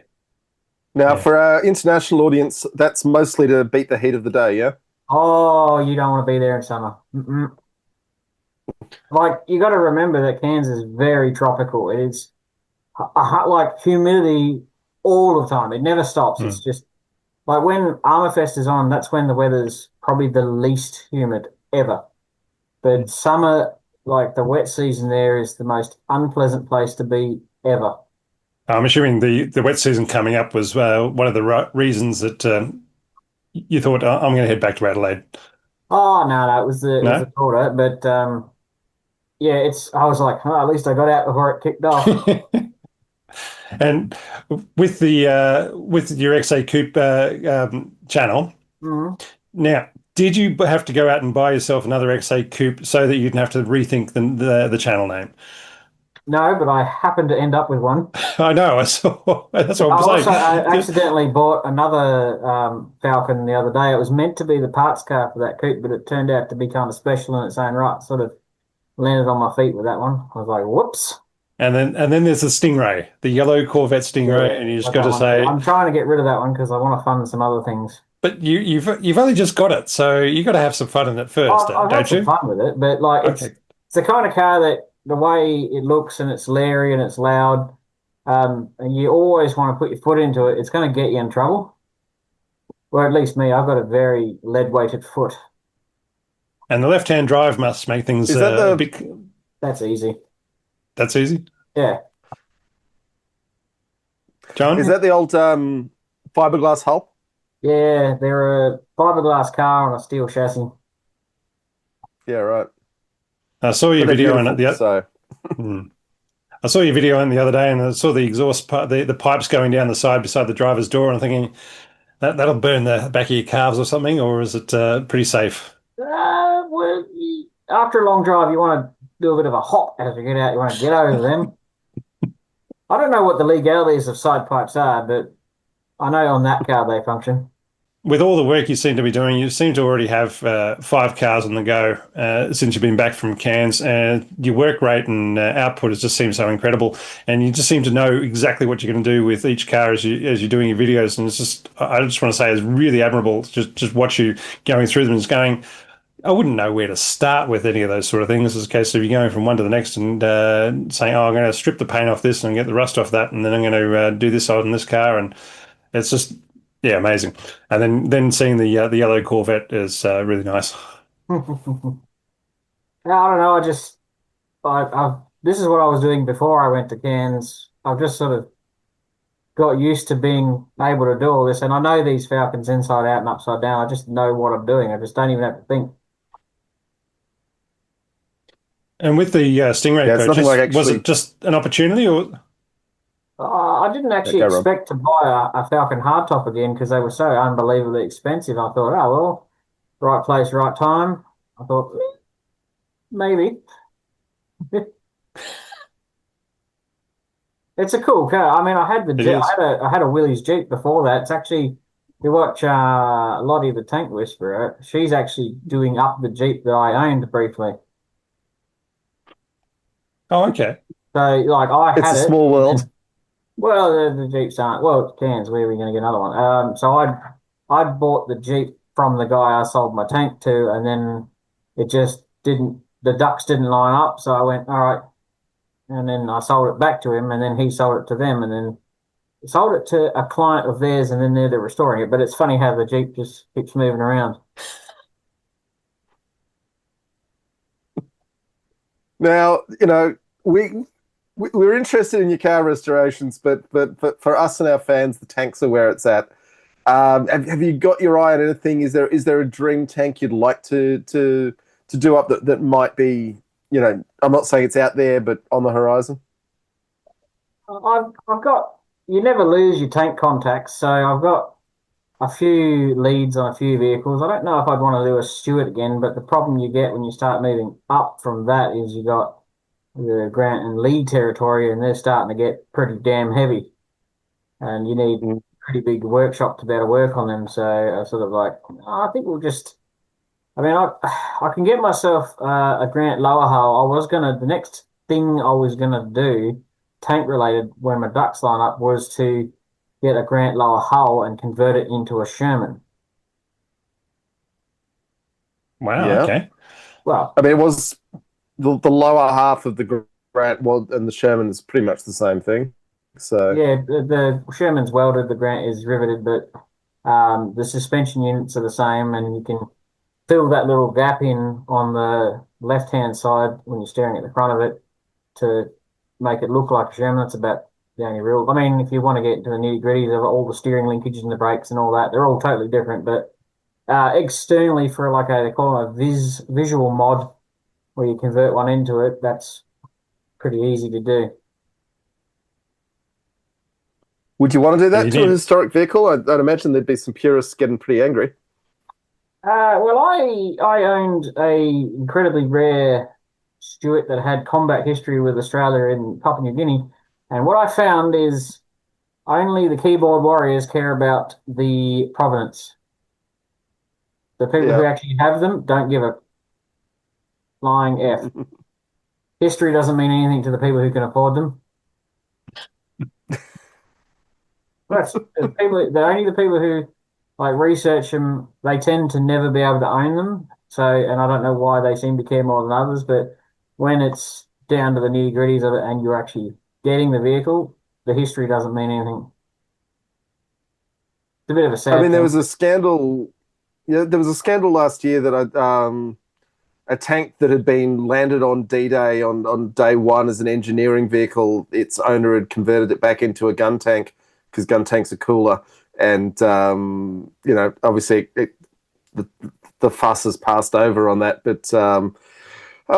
Now, Yeah. for our international audience, that's mostly to beat the heat of the day, yeah? Oh, you don't want to be there in summer. Mm-mm. Like you got to remember that Cairns is very tropical. It is like humidity all the time. It never stops. It's Mm. just like when Armourfest is on, that's when the weather's probably the least humid ever. But Mm. summer, like the wet season there is the most unpleasant place to be ever. I'm assuming the wet season coming up was one of the reasons that you thought, I'm going to head back to Adelaide. Oh no, it was the No? daughter, but yeah, I was like, oh, at least I got out before it kicked off. And with your XA Coupe channel, Mhm. now, did you have to go out and buy yourself another XA Coupe so that you didn't have to rethink the channel name? No, but I happened to end up with one. I know. I saw. That's what I'm I saying. accidentally bought another Falcon the other day. It was meant to be the parts car for that coupe, but it turned out to be kind of special in its own right. Sort of landed on my feet with that one. I was like, whoops. And then there's the Stingray, the yellow Corvette Yeah, Stingray, and you just got got that to one too. say, I'm trying to get rid of that one because I want to fund some other things. but you've only just got it, so you got to have some fun in it first, I've had don't some you? fun with it, but like Okay. it's the kind of car that the way it looks and it's leery and it's loud, and you always want to put your foot into it. It's going to get you in trouble. Or at least me, I've got a very lead-weighted foot. And the left-hand drive must make things Is that a the bit. That's easy. That's easy, Yeah. is John. that the old fiberglass hull? Yeah, they're a fiberglass car on a steel chassis. Yeah, right. I saw But your they're video on it. beautiful, so I saw your video on the other day, and I saw the exhaust pipe, the pipes going down the side beside the driver's door, and I'm thinking that'll burn the back of your calves or something, or is it pretty safe? Well, after a long drive, you want to do a bit of a hop as you get out. You want to get over them. I don't know what the legalities of side pipes are, but I know on that car they function. with all the work you seem to be doing, you seem to already have 5 cars on the go since you've been back from Cairns, and your work rate and output has just seemed so incredible. And you just seem to know exactly what you're going to do with each car as you're doing your videos. And it's just, I just want to say, it's really admirable. Just watch you going through them and just going. I wouldn't know where to start with any of those sort of things. It's a case of you going from one to the next and saying, "Oh, I'm going to strip the paint off this and get the rust off that, and then I'm going to do this on this car," and it's just, yeah, amazing. And then seeing the yellow Corvette is really nice. I don't know. I've this is what I was doing before I went to Cairns. I've just sort of got used to being able to do all this, and I know these Falcons inside out and upside down. I just know what I'm doing. I just don't even have to think. And with the Stingray it's nothing purchase, like was actually. it just an opportunity, or I didn't actually Go, Rob. expect to buy a Falcon hardtop again because they were so unbelievably expensive. I thought, oh well, right place, right time. I thought maybe. It's a cool car. I mean, I had the it Jeep, is? I had a Willys Jeep before that. It's actually you watch Lottie the Tank Whisperer. She's actually doing up the Jeep that I owned briefly. Oh, okay. So like I It's had a it. small world. Well, the Jeeps aren't. Well, it Cairns. Where are we going to get another one? So I'd bought the Jeep from the guy I sold my tank to, and then it just didn't. The ducks didn't line up, so I went all right, and then I sold it back to him, and then he sold it to them, and then sold it to a client of theirs, and then they're restoring it. But it's funny how the Jeep just keeps moving around. Now, we're interested in your car restorations, but for us and our fans, the tanks are where it's at. Have you got your eye on anything? Is there a dream tank you'd like to do up that might be, I'm not saying it's out there, but on the horizon? I've got. You never lose your tank contacts, so I've got a few leads on a few vehicles. I don't know if I'd want to do a Stewart again, but the problem you get when you start moving up from that is you got the Grant and Lee territory, and they're starting to get pretty damn heavy, and you need Mm. a pretty big workshop to be able to work on them. So I sort of like, I think we'll just. I mean, I can get myself a Grant lower hull. The next thing I was gonna do, tank related, when my ducks line up, was to get a Grant lower hull and convert it into a Sherman. Wow. Yeah. Okay. Well, I mean, it was the lower half of the Grant and the Sherman is pretty much the same thing. So yeah, the Sherman's welded, the Grant is riveted, but the suspension units are the same, and you can fill that little gap in on the left-hand side when you're staring at the front of it to make it look like a Sherman. That's about the only real. I mean, if you want to get into the nitty-gritty of all the steering linkages and the brakes and all that, they're all totally different. But externally, for like they call it a visual mod, where you convert one into it, that's pretty easy to do. would you want to do Yeah, that you to a need. historic vehicle? I'd imagine there'd be some purists getting pretty angry. Well, I owned a incredibly rare Stuart that had combat history with Australia and Papua New Guinea, and what I found is only the keyboard warriors care about the provenance. The people who Yeah. actually have them don't give a flying F. History doesn't mean anything to the people who can afford them. That's the people. They're only the people who like research them. They tend to never be able to own them. So, and I don't know why they seem to care more than others. But when it's down to the nitty gritties of it, and you're actually getting the vehicle, the history doesn't mean anything. It's a bit of a I sad mean, there thing. was a scandal. Yeah, there was a scandal last year that a tank that had been landed on D-Day on day one as an engineering vehicle. Its owner had converted it back into a gun tank because gun tanks are cooler, and obviously the the fuss has passed over on that. But I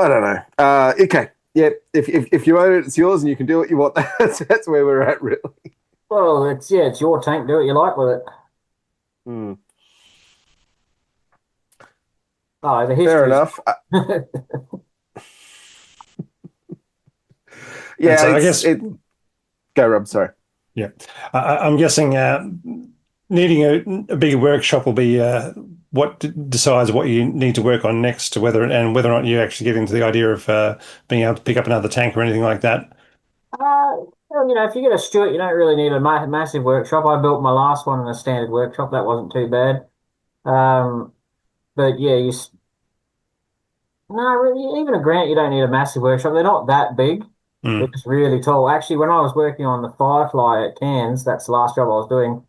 don't know. Okay, yeah, if you own it, it's yours, and you can do what you want. That's where we're at, really. Well, it's your tank. Do what you like with it. Hmm. Oh, the Fair history's. enough. And Yeah, so I it's guess, it. Go, Rob. Sorry. yeah, I'm guessing needing a bigger workshop will be what decides what you need to work on next, whether or not you actually get into the idea of being able to pick up another tank or anything like that. Well, if you get a Stuart, you don't really need a massive workshop. I built my last one in a standard workshop. That wasn't too bad. Um, but yeah, no, really, even a Grant, you don't need a massive workshop. They're not that big. They're Mm. just really tall. Actually, when I was working on the Firefly at Cairns, that's the last job I was doing,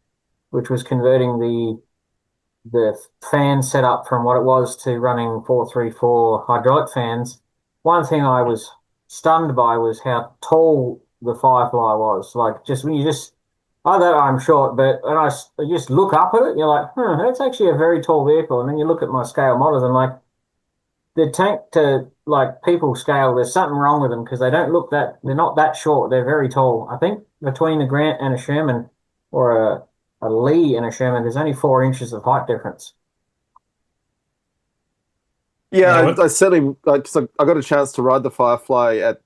which was converting the fan setup from what it was to running 434 hydraulic fans. One thing I was stunned by was how tall the Firefly was. Like, just when you just, I know I'm short, but when I just look up at it, you're like, that's actually a very tall vehicle. And then you look at my scale models and like, the tank to like people scale, there's something wrong with them because they're not that short. They're very tall. I think between a Grant and a Sherman or a Lee and a Sherman, there's only 4 inches of height difference. Yeah, I certainly because I got a chance to ride the Firefly at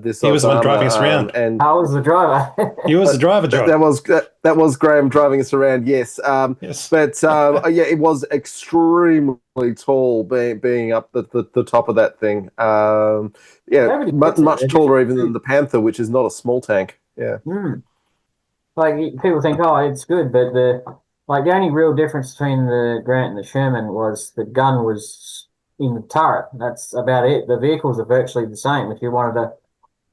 this He was the one driving us around. and How was the driver? He was the driver, John. that was Graham driving us around. Yes, Yes. but yeah, it was extremely tall, being up the top of that thing. Yeah, much taller even than the Panther, which is not a small tank. Yeah. Like people think, oh, it's good, but the only real difference between the Grant and the Sherman was the gun was in the turret. That's about it. The vehicles are virtually the same. If you wanted to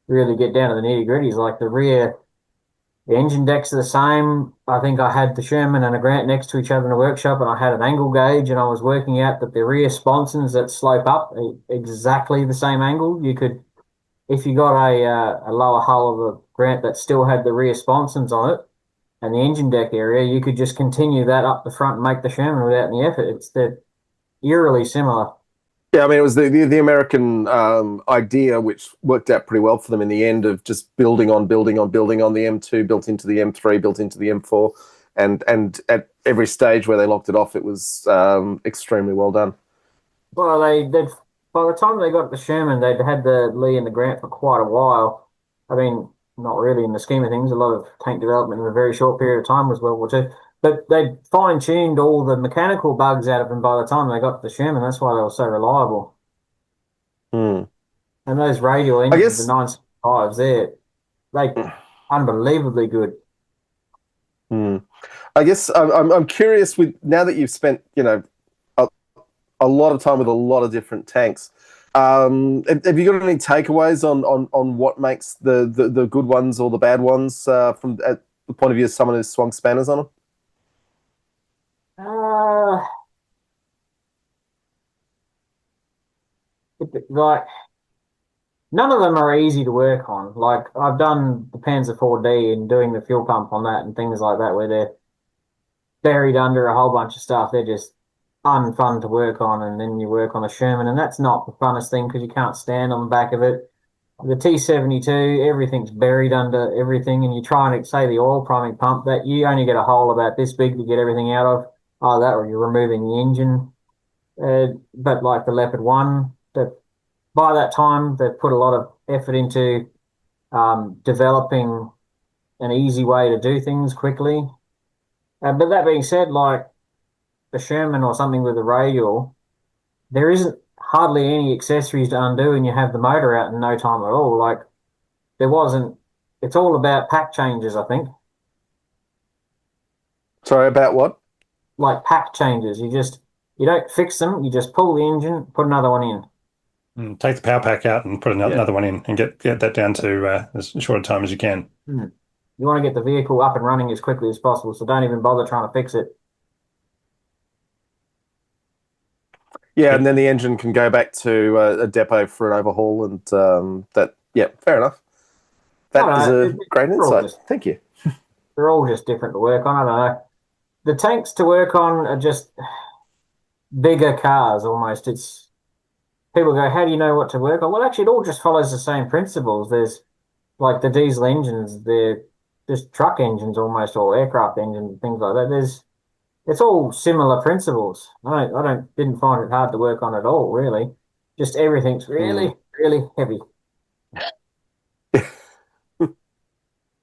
really get down to the nitty gritties, like the engine decks are the same. I think I had the Sherman and a Grant next to each other in the workshop, and I had an angle gauge, and I was working out that the rear sponsons that slope up are exactly the same angle. You could, if you got a lower hull of a Grant that still had the rear sponsons on it and the engine deck area, you could just continue that up the front and make the Sherman without any effort. They're eerily similar. Yeah, I mean, it was the American idea, which worked out pretty well for them in the end, of just building on the M2, built into the M3, built into the M4, and at every stage where they locked it off, it was extremely well done. Well, they by the time they got the Sherman, they'd had the Lee and the Grant for quite a while. I mean, not really in the scheme of things. A lot of tank development in a very short period of time was World War II. But they fine-tuned all the mechanical bugs out of them by the time they got the Sherman. That's why they were so reliable. Mm. And those radial I engines, guess the 965s, they unbelievably good. I guess I'm curious with now that you've spent a lot of time with a lot of different tanks. Have you got any takeaways on what makes the good ones or the bad ones from at the point of view of someone who's swung spanners on them? Like none of them are easy to work on. Like I've done the Panzer IV-D and doing the fuel pump on that and things like that, where they're buried under a whole bunch of stuff. They're just unfun to work on, and then you work on a Sherman, and that's not the funnest thing because you can't stand on the back of it. The T-72, everything's buried under everything, and you try and say the oil priming pump that you only get a hole about this big to get everything out of. Oh, that or you're removing the engine. But like the Leopard 1, that by that time they've put a lot of effort into developing an easy way to do things quickly. But that being said, like a Sherman or something with a radial, there isn't hardly any accessories to undo, and you have the motor out in no time at all. Like there wasn't. It's all about pack changes, I think. Sorry, about what? Like pack changes, you don't fix them. You just pull the engine, put another one in. Take the power pack out and put another one in, and get that down to as short a time as you can. You want to get the vehicle up and running as quickly as possible, so don't even bother trying to fix it. Yeah, and then the engine can go back to a depot for an overhaul, and that. Yeah, fair enough. That is a great insight. Thank you. They're all just different to work on. I don't know. The tanks to work on are just bigger cars almost. It's people go, how do you know what to work on? Well, actually, it all just follows the same principles. There's like the diesel engines, they're just truck engines almost, or aircraft engines, things like that. It's all similar principles. Didn't find it hard to work on at all, really. Just everything's really, really heavy.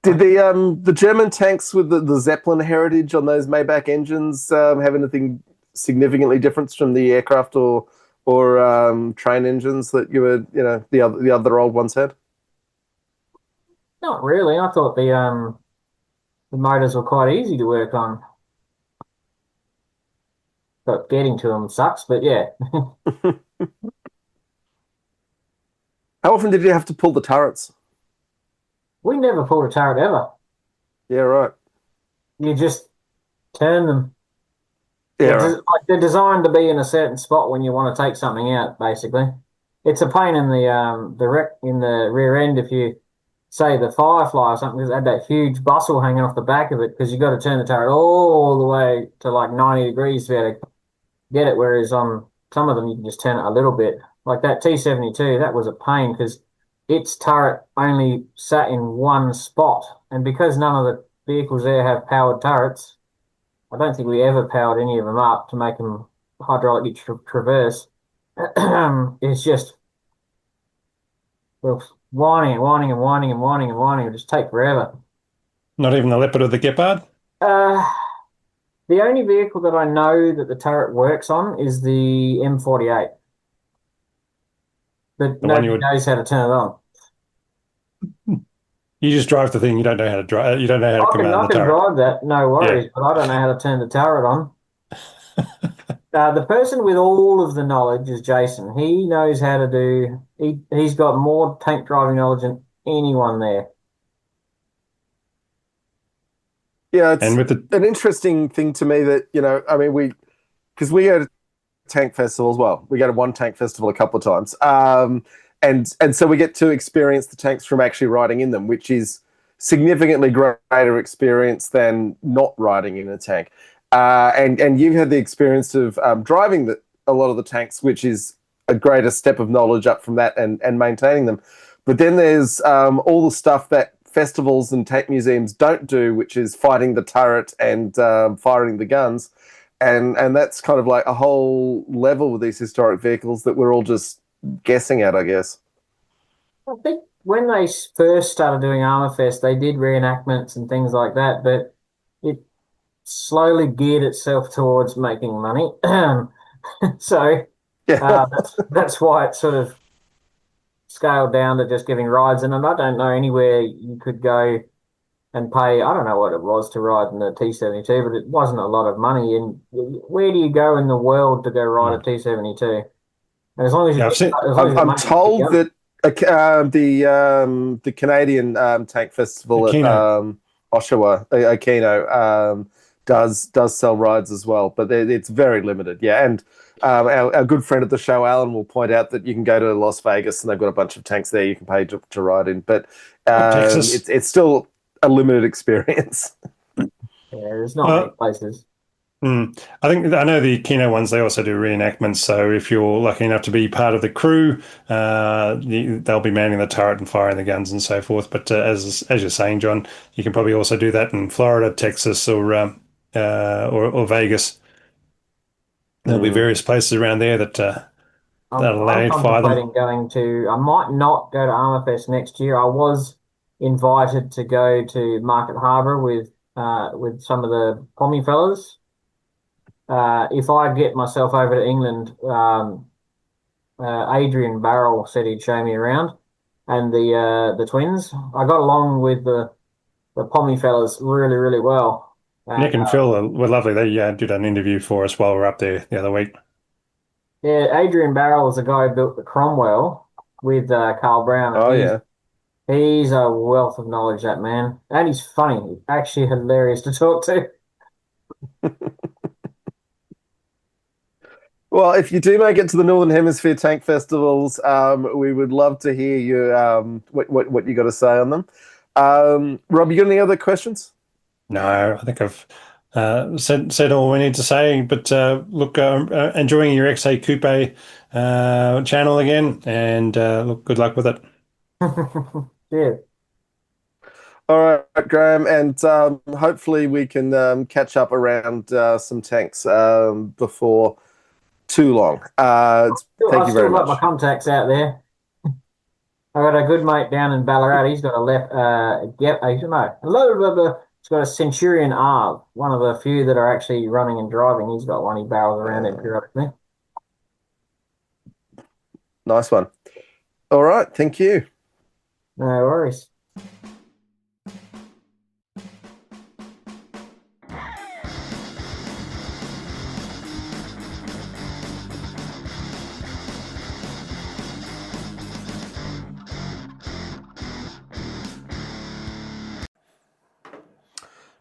Did the German tanks with the Zeppelin heritage on those Maybach engines have anything significantly different from the aircraft or train engines that the other old ones had? Not really. I thought the motors were quite easy to work on, but getting to them sucks. But yeah, How often did you have to pull the turrets? we never pulled a turret ever. Yeah, right. You just turn them. Yeah, right. They're designed to be in a certain spot when you want to take something out. Basically, it's a pain in the rear end if you say the Firefly or something, because it had that huge bustle hanging off the back of it because you got to turn the turret all the way to like 90 degrees to be able to get it. Whereas on some of them, you can just turn it a little bit. Like that T-72, that was a pain because its turret only sat in one spot. And because none of the vehicles there have powered turrets, I don't think we ever powered any of them up to make them hydraulically traverse. It's just, well, whining and whining and whining and whining and whining. It just take forever. Not even the Leopard or the Gepard? Uh, the only vehicle that I know that the turret works on is the M48. But nobody knows how to turn it on. You just drive the thing. You don't know how to drive. You don't know how to command the turret. I can drive that, no worries. Yeah. But I don't know how to turn the turret on. The person with all of the knowledge is Jason. He knows how to do. He's got more tank driving knowledge than anyone there. Yeah, it's an interesting thing to me that, I mean, because we go to tank festivals. Well, we go to one tank festival a couple of times. And so we get to experience the tanks from actually riding in them, which is significantly greater experience than not riding in a tank. And you've had the experience of driving a lot of the tanks, which is a greater step of knowledge up from that and maintaining them. But then there's all the stuff that festivals and tank museums don't do, which is fighting the turret and firing the guns. And that's kind of like a whole level with these historic vehicles that we're all just guessing at, I guess. I think when they first started doing Armour Fest, they did reenactments and things like that, but it slowly geared itself towards making money. So that's why it sort of scaled down to just giving rides. And I don't know anywhere you could go and pay, I don't know what it was to ride in the T-72, but it wasn't a lot of money. And where do you go in the world to go ride a T-72? And as long as I'm told that the Canadian tank festival at Oshawa, Okino, does sell rides as well, but it's very limited. Yeah, and our good friend at the show, Alan, will point out that you can go to Las Vegas and they've got a bunch of tanks there you can pay to ride in, but it's still a limited experience. Yeah, there's not many places. I know the Kino ones, they also do reenactments. So if you're lucky enough to be part of the crew, they'll be manning the turret and firing the guns and so forth. But as you're saying, John, you can probably also do that in Florida, Texas, or Vegas. There'll be various places around there that allow you to fire them. I might not go to Armour Fest next year. I was invited to go to Market Harbour with some of the Pommy fellas. If I get myself over to England, Adrian Barrell said he'd show me around, and the twins. I got along with the Pommy fellas really, really well. Nick and Phil were lovely. They did an interview for us while we were up there the other week. Yeah, Adrian Barrell is the guy who built the Cromwell with Carl Brown. Oh, yeah. He's a wealth of knowledge, that man. And he's funny. He's actually hilarious to talk to. Well, if you do make it to the Northern Hemisphere tank festivals, we would love to hear you what you got to say on them. Rob, you got any other questions? No, I think I've said all we need to say. But look, enjoying your XA Coupe channel again, and look, good luck with it. Yeah. All right, Graham, and hopefully we can catch up around some tanks before too long. Thank you very much. I've got my contacts out there. I got a good mate down in Ballarat. He's got a left, no, blah, blah, blah. He's got a Centurion R, one of the few that are actually running and driving. He's got one he barrels around in periodically. Nice one. All right, thank you. No worries.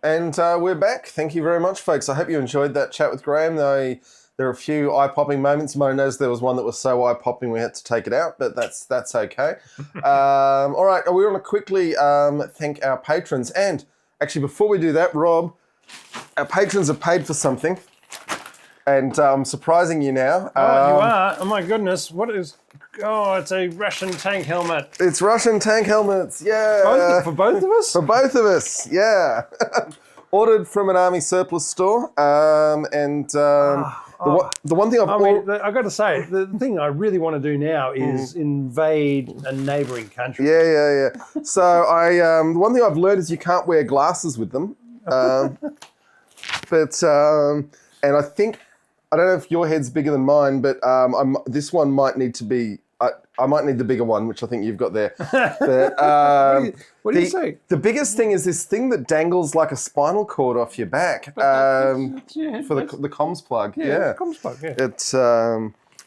And we're back. Thank you very much, folks. I hope you enjoyed that chat with Graham. There are a few eye-popping moments. Mo knows there was one that was so eye-popping we had to take it out, but that's okay. All right, we want to quickly thank our patrons. And actually, before we do that, Rob, our patrons have paid for something. And I'm surprising you now. Oh, you are? Oh, my goodness. What is... Oh, it's a Russian tank helmet. It's Russian tank helmets, yeah. For both of us? For both of us, yeah. Ordered from an army surplus store. The one thing I've got to say, the thing I really want to do now is invade a neighbouring country. Yeah. So the one thing I've learned is you can't wear glasses with them. And I think, I don't know if your head's bigger than mine, but this one might need to be, I might need the bigger one, which I think you've got there. But, what do you say? The biggest thing is this thing that dangles like a spinal cord off your back for the comms plug. Yeah, the comms plug, yeah. It's,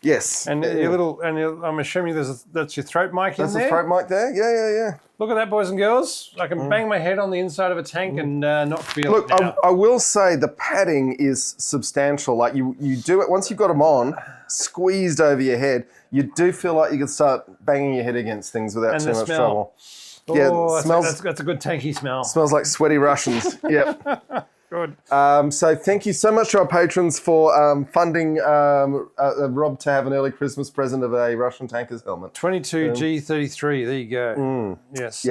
yes. And I'm assuming that's your throat mic in there? That's the throat mic there? Yeah. Look at that, boys and girls. I can bang my head on the inside of a tank and not feel it. Look, I will say the padding is substantial. Like you do it, once you've got them on, squeezed over your head, you do feel like you can start banging your head against things without too much trouble. Oh, yeah, that's a good tanky smell. Smells like sweaty Russians. Yep. Good. So thank you so much to our patrons for funding Rob to have an early Christmas present of a Russian tanker's helmet. 22G33. There you go. Yes.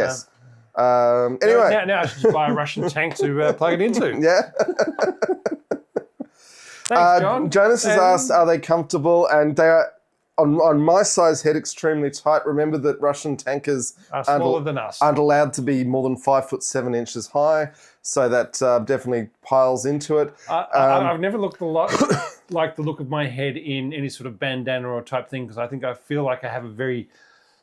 Anyway. Now I should just buy a Russian tank to plug it into. Yeah. Thanks, John. Jonas has asked, are they comfortable? And they are, on my size head, extremely tight. Remember that Russian tankers are smaller than us. Aren't allowed to be more than 5'7" high. So that definitely piles into it. I've never looked a lot like the look of my head in any sort of bandana or type thing, because I feel like I have a very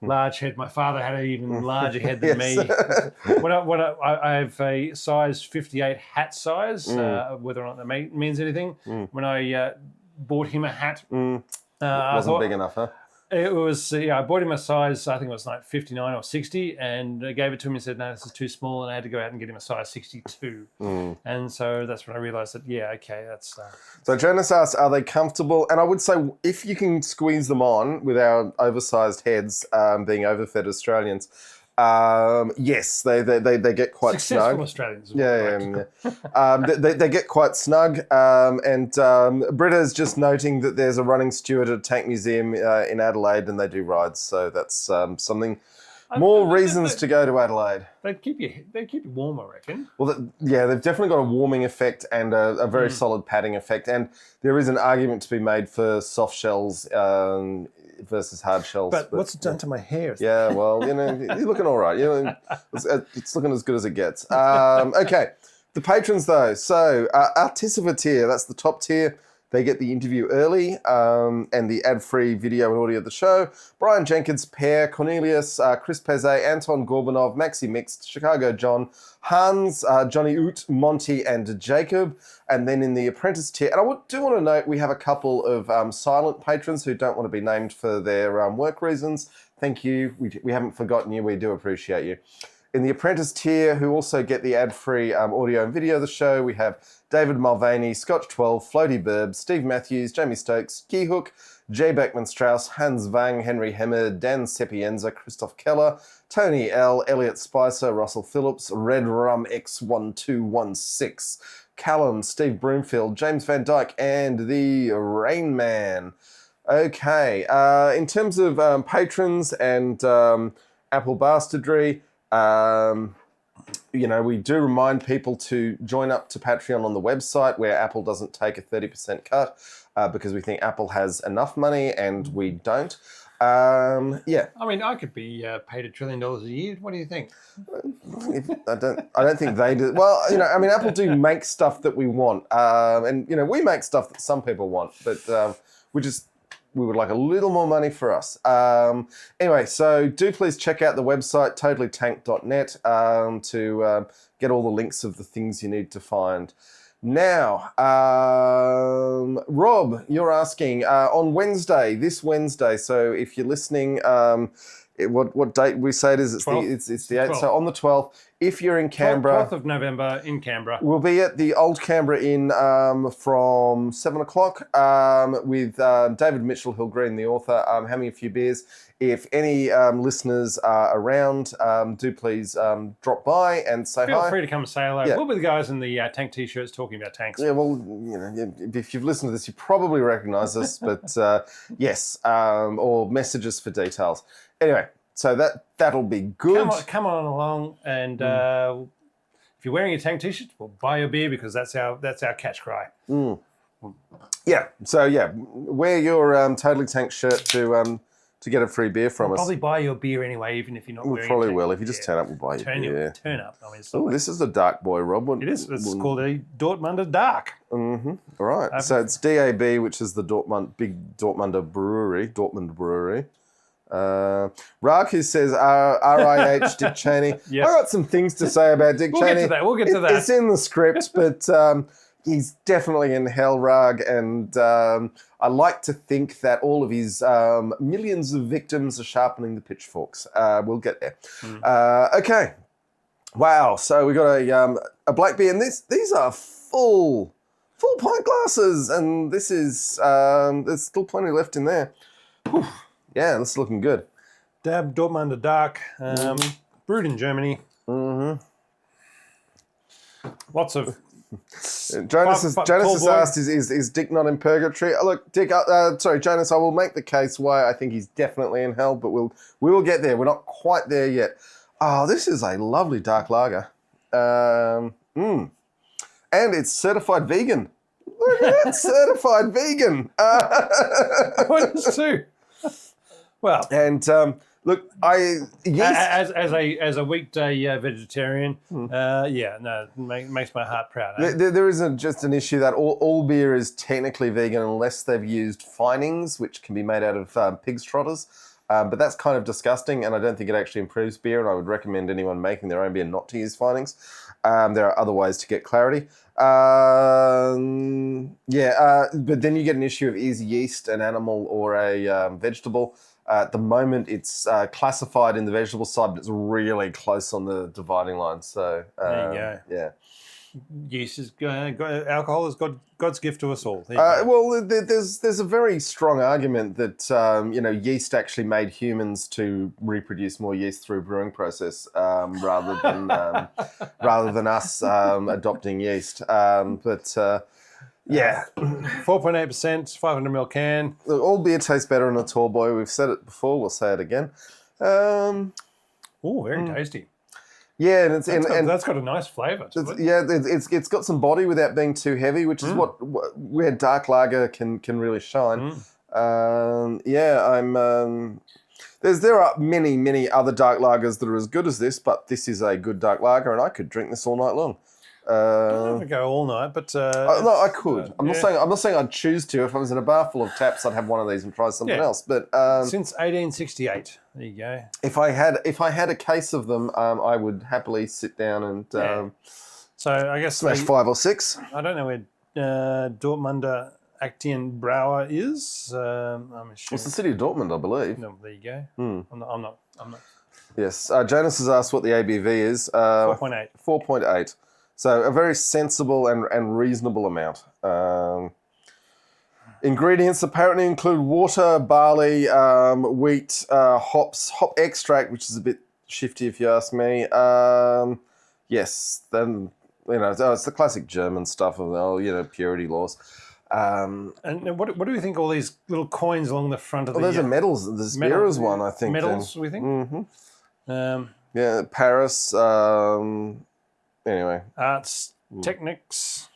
large head. My father had an even larger head than me. I have a size 58 hat size, whether or not that means anything. When I bought him a hat, wasn't big enough, huh? It was, I bought him a size, I think it was like 59 or 60, and I gave it to him and said, no, this is too small, and I had to go out and get him a size 62. And so that's when I realised that, that's... So Jonas asked, are they comfortable? And I would say, if you can squeeze them on with our oversized heads, being overfed Australians, yes, they get quite snug. Successful Australians. They get quite snug. And Britta's just noting that there's a running steward at a tank museum in Adelaide, and they do rides. So that's something. More reasons to go to Adelaide. They keep you warm, I reckon. Well, they've definitely got a warming effect and a very solid padding effect. And there is an argument to be made for soft shells versus hard shells. But what's it done to my hair? Yeah, well, you're looking all right. It's looking as good as it gets. Okay, the patrons though. So Artissiva tier, that's the top tier. They get the interview early and the ad-free video and audio of the show. Brian Jenkins, Per, Cornelius, Chris Pezet, Anton Gorbanov, Maxi Mixed, Chicago John, Hans, Johnny Oot, Monty, and Jacob. And then in the apprentice tier, and I do want to note we have a couple of silent patrons who don't want to be named for their work reasons. Thank you. We haven't forgotten you. We do appreciate you. In the apprentice tier, who also get the ad-free audio and video of the show, we have David Mulvaney, Scotch 12, Floaty Burb, Steve Matthews, Jamie Stokes, Keyhook, Jay Beckman Strauss, Hans Vang, Henry Hemmer, Dan Sepienza, Christoph Keller, Tony L, Elliot Spicer, Russell Phillips, Red Rum X1216, Callum, Steve Broomfield, James Van Dyke, and the Rain Man. Okay, in terms of patrons and Apple Bastardry, we do remind people to join up to Patreon on the website, where Apple doesn't take a 30% cut because we think Apple has enough money and we don't. Yeah. I mean, I could be paid $1 trillion a year. What do you think? I don't think they do. Well, I mean, Apple do make stuff that we want, and we make stuff that some people want, but we would like a little more money for us. Anyway, so do please check out the website totallytank.net to get all the links of the things you need to find. Now, Rob, you're asking on Wednesday, this Wednesday. So if you're listening, what date we say it is? It's 12th. the 8th. So on the 12th, if you're in Canberra, 12th of November in Canberra, we'll be at the Old Canberra Inn from 7 o'clock with David Mitchell, Hill Green, the author, having a few beers. If any listeners are around, do please drop by and say hi. Feel free to come and say hello. Yeah. We'll be the guys in the tank t-shirts talking about tanks. Yeah, well, if you've listened to this, you probably recognise us, but yes, or message us for details. Anyway, so that'll be good. Come on along, and if you're wearing a tank t-shirt, we'll buy you a beer because that's our catch cry. Yeah, so wear your Totally Tank shirt to get a free beer from us. Probably buy you a beer anyway, even if you're not wearing. We probably will. If you just turn up, we'll buy you a beer. Turn up. I mean, oh, this is the Dark Boy, Rob. It is. It's called a Dortmunder Dark. Mm-hmm. All right. So it's DAB, which is the big Dortmunder brewery. Rag, who says RIH Dick Cheney. Yes. I got some things to say about Dick Cheney. We'll get to that. It's in the script, but he's definitely in hell, Rag, and I like to think that all of his millions of victims are sharpening the pitchforks. We'll get there. Okay. Wow. So we got a black beer, and these are full pint glasses, and this is there's still plenty left in there. Whew. Yeah, this is looking good. Dab Dortmunder Dark, brewed in Germany. Lots of. Jonas has asked, is Dick not in purgatory? Look, Dick, sorry, Jonas, I will make the case why I think he's definitely in hell, but we will get there. We're not quite there yet. Oh, this is a lovely dark lager. And it's certified vegan. Look at that, certified vegan. What is too? Well, and look, as a weekday vegetarian, makes my heart proud. Eh? There isn't just an issue that all beer is technically vegan unless they've used finings, which can be made out of pig's trotters. But that's kind of disgusting, and I don't think it actually improves beer, and I would recommend anyone making their own beer not to use finings. There are other ways to get clarity. But then you get an issue of is yeast an animal or a vegetable? At the moment, it's classified in the vegetable side, but it's really close on the dividing line. So there you go. Yeah. Yeast is alcohol is God's gift to us all. Well, there's a very strong argument that yeast actually made humans to reproduce more yeast through brewing process rather than us adopting yeast. Yeah. 4.8%, 500ml can. Look, all beer tastes better in a tall boy. We've said it before. We'll say it again. Very tasty. Yeah, and that's got a nice flavour to it. Yeah, it's got some body without being too heavy, which is where dark lager can really shine. There are many other dark lagers that are as good as this, but this is a good dark lager, and I could drink this all night long. I don't have to go all night, but no, I could. I'm not saying I'd choose to. If I was in a bar full of taps, I'd have one of these and try something else. But since 1868, there you go. If I had a case of them, I would happily sit down and so I guess smash 5 or 6. I don't know where Dortmunder Actian Brauer is. I'm it's the city of Dortmund, I believe. No, there you go. I'm not. Yes, Jonas has asked what the ABV is. 4.8. 4.8. So a very sensible and reasonable amount. Ingredients apparently include water, barley, wheat, hops, hop extract, which is a bit shifty if you ask me. Yes, then it's the classic German stuff of purity laws. And what do we think? All these little coins along the front of those are medals. The Spira's one, I think. Medals, we think. Mm-hmm. Paris. Anyway, arts, techniques.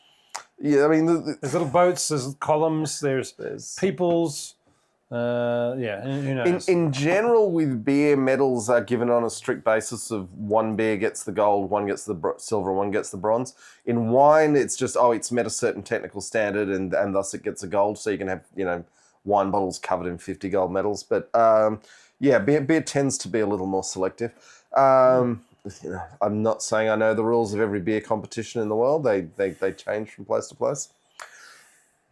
Yeah, I mean, there's little boats, there's columns, there's peoples, Yeah, who knows? In general, with beer, medals are given on a strict basis of one beer gets the gold, one gets the silver, one gets the bronze. In wine, it's just, it's met a certain technical standard and thus it gets a gold. So you can have, wine bottles covered in 50 gold medals. But beer tends to be a little more selective. I'm not saying I know the rules of every beer competition in the world. They change from place to place.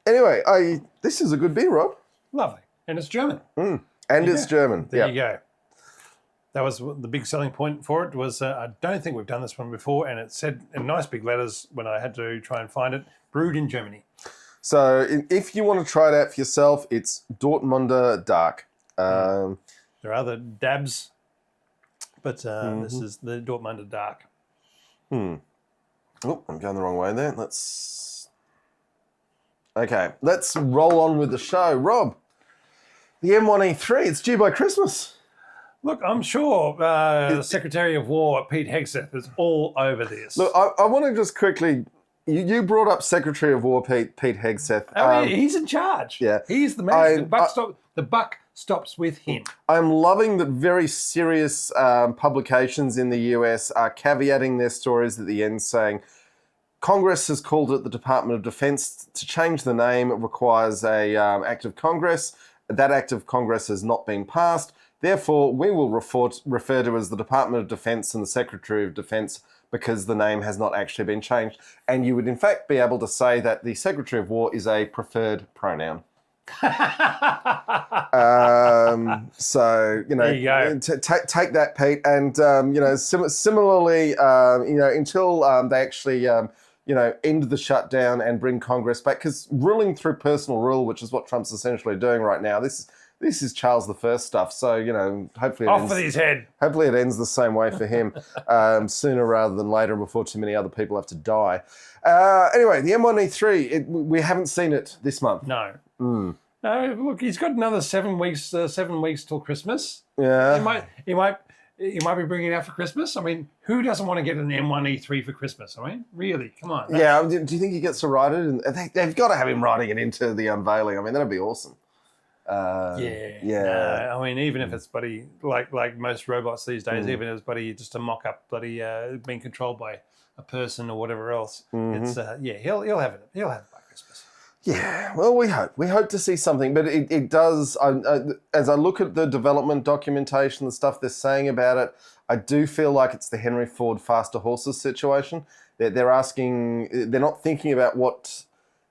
Anyway, this is a good beer, Rob. Lovely. And it's German. And it's German. There you go. That was the big selling point for it was, I don't think we've done this one before, and it said in nice big letters when I had to try and find it, brewed in Germany. So if you want to try it out for yourself, it's Dortmunder Dark. There are other dabs, but this is the Dortmunder Dark. Oh, I'm going the wrong way there. Okay, let's roll on with the show. Rob, the M1E3, it's due by Christmas. Look, I'm sure the Secretary of War, Pete Hegseth, is all over this. Look, I want to just quickly... You brought up Secretary of War Pete Hegseth. He's in charge. Yeah. He's the man. The buck stops with him. I'm loving that very serious publications in the US are caveating their stories at the end saying, Congress has called it the Department of Defense. To change the name, it requires a act of Congress. That act of Congress has not been passed. Therefore, we will refer to as the Department of Defense and the Secretary of Defense because the name has not actually been changed. And you would, in fact, be able to say that the Secretary of War is a preferred pronoun. So, there you go. Take that, Pete. And, similarly, until they actually... end the shutdown and bring Congress back. Because ruling through personal rule, which is what Trump's essentially doing right now, this is Charles I stuff. So, hopefully off with his head. Hopefully it ends the same way for him sooner rather than later before too many other people have to die. Anyway, the M1E3, we haven't seen it this month. No. No, look, he's got another 7 weeks till Christmas. Yeah. He might be bringing it out for Christmas. I mean, who doesn't want to get an M1E3 for Christmas? I mean, really, come on. Do you think he gets to write it? And they've got to have him writing it into the unveiling. I mean, that'd be awesome. Yeah. I mean, even if it's bloody like most robots these days, even if it's bloody just a mock-up, bloody being controlled by a person or whatever else, it's he'll have it by Christmas. Yeah, well, we hope to see something, but it does. As I look at the development documentation, the stuff they're saying about it, I do feel like it's the Henry Ford faster horses situation. They're not thinking about what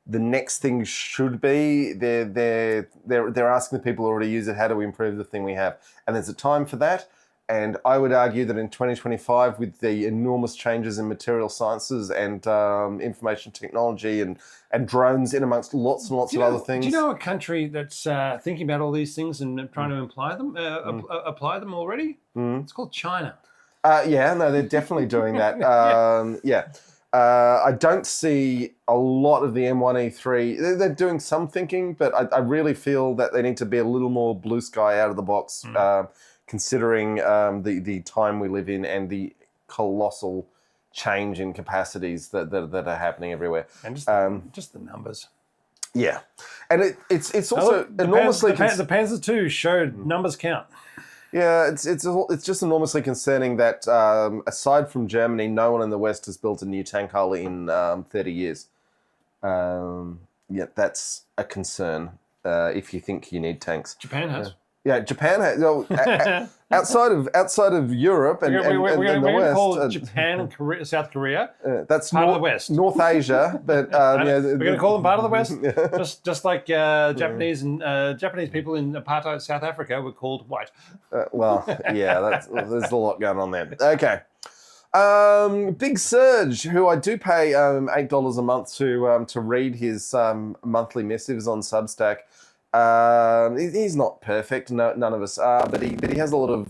the next thing should be. They're asking the people who already use it, how do we improve the thing we have? And there's a time for that. And I would argue that in 2025, with the enormous changes in material sciences and information technology and drones in amongst lots and lots of other things. Do you know a country that's thinking about all these things and trying to apply them already? It's called China. They're definitely doing that. I don't see a lot of the M1E3. They're doing some thinking, but I really feel that they need to be a little more blue sky out of the box. Considering the time we live in and the colossal change in capacities that are happening everywhere. And just the numbers. Yeah. And it's also enormously... The Panzer II showed numbers count. Yeah, it's just enormously concerning that aside from Germany, no one in the West has built a new tank hull in 30 years. That's a concern if you think you need tanks. Japan has. Yeah, Japan has. Outside of Europe and the West. We're going to call Japan and Korea, South Korea that's part of the West. North Asia, but we're going to call them part of the West, just like Japanese people in apartheid South Africa were called white. There's a lot going on there. Okay. Big Surge, who I do pay $8 a month to read his monthly missives on Substack. He's not perfect. No, none of us are, but he has a lot of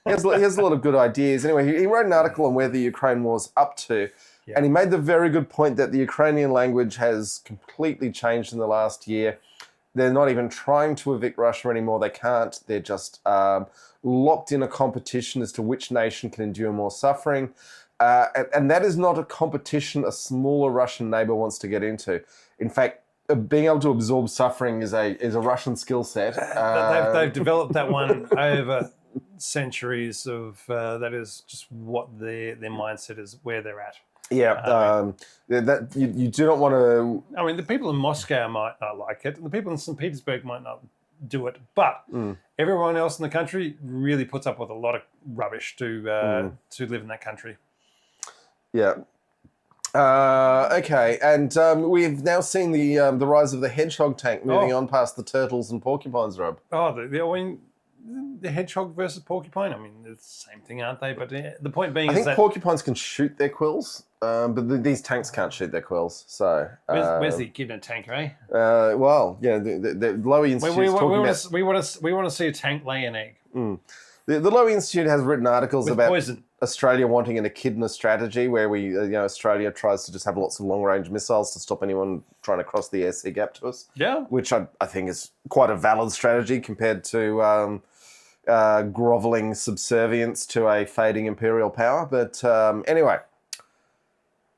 he has a lot of good ideas. Anyway, he wrote an article on where the Ukraine war's up to, and he made the very good point that the Ukrainian language has completely changed in the last year. They're not even trying to evict Russia anymore. They can't. They're just locked in a competition as to which nation can endure more suffering. And that is not a competition a smaller Russian neighbor wants to get into. In fact, being able to absorb suffering is a Russian skill set. They've developed that one over centuries of that is just what their mindset is, where they're at. Yeah, that you do not want to. I mean, the people in Moscow might not like it, and the people in St. Petersburg might not do it, but everyone else in the country really puts up with a lot of rubbish to live in that country. Yeah. Okay, and we've now seen the rise of the hedgehog tank moving on past the turtles and porcupines, Rob. Oh, the hedgehog versus porcupine. I mean, it's the same thing, aren't they? But the point being, I think porcupines can shoot their quills, but these tanks can't shoot their quills. So where's the echidna tank, eh? Well, yeah, the Lowy Institute. We want to see a tank lay an egg. The Lowy Institute has written articles with about poison. Australia wanting an echidna strategy, where Australia tries to just have lots of long-range missiles to stop anyone trying to cross the air sea gap to us. Yeah, which I think is quite a valid strategy compared to grovelling subservience to a fading imperial power. But anyway,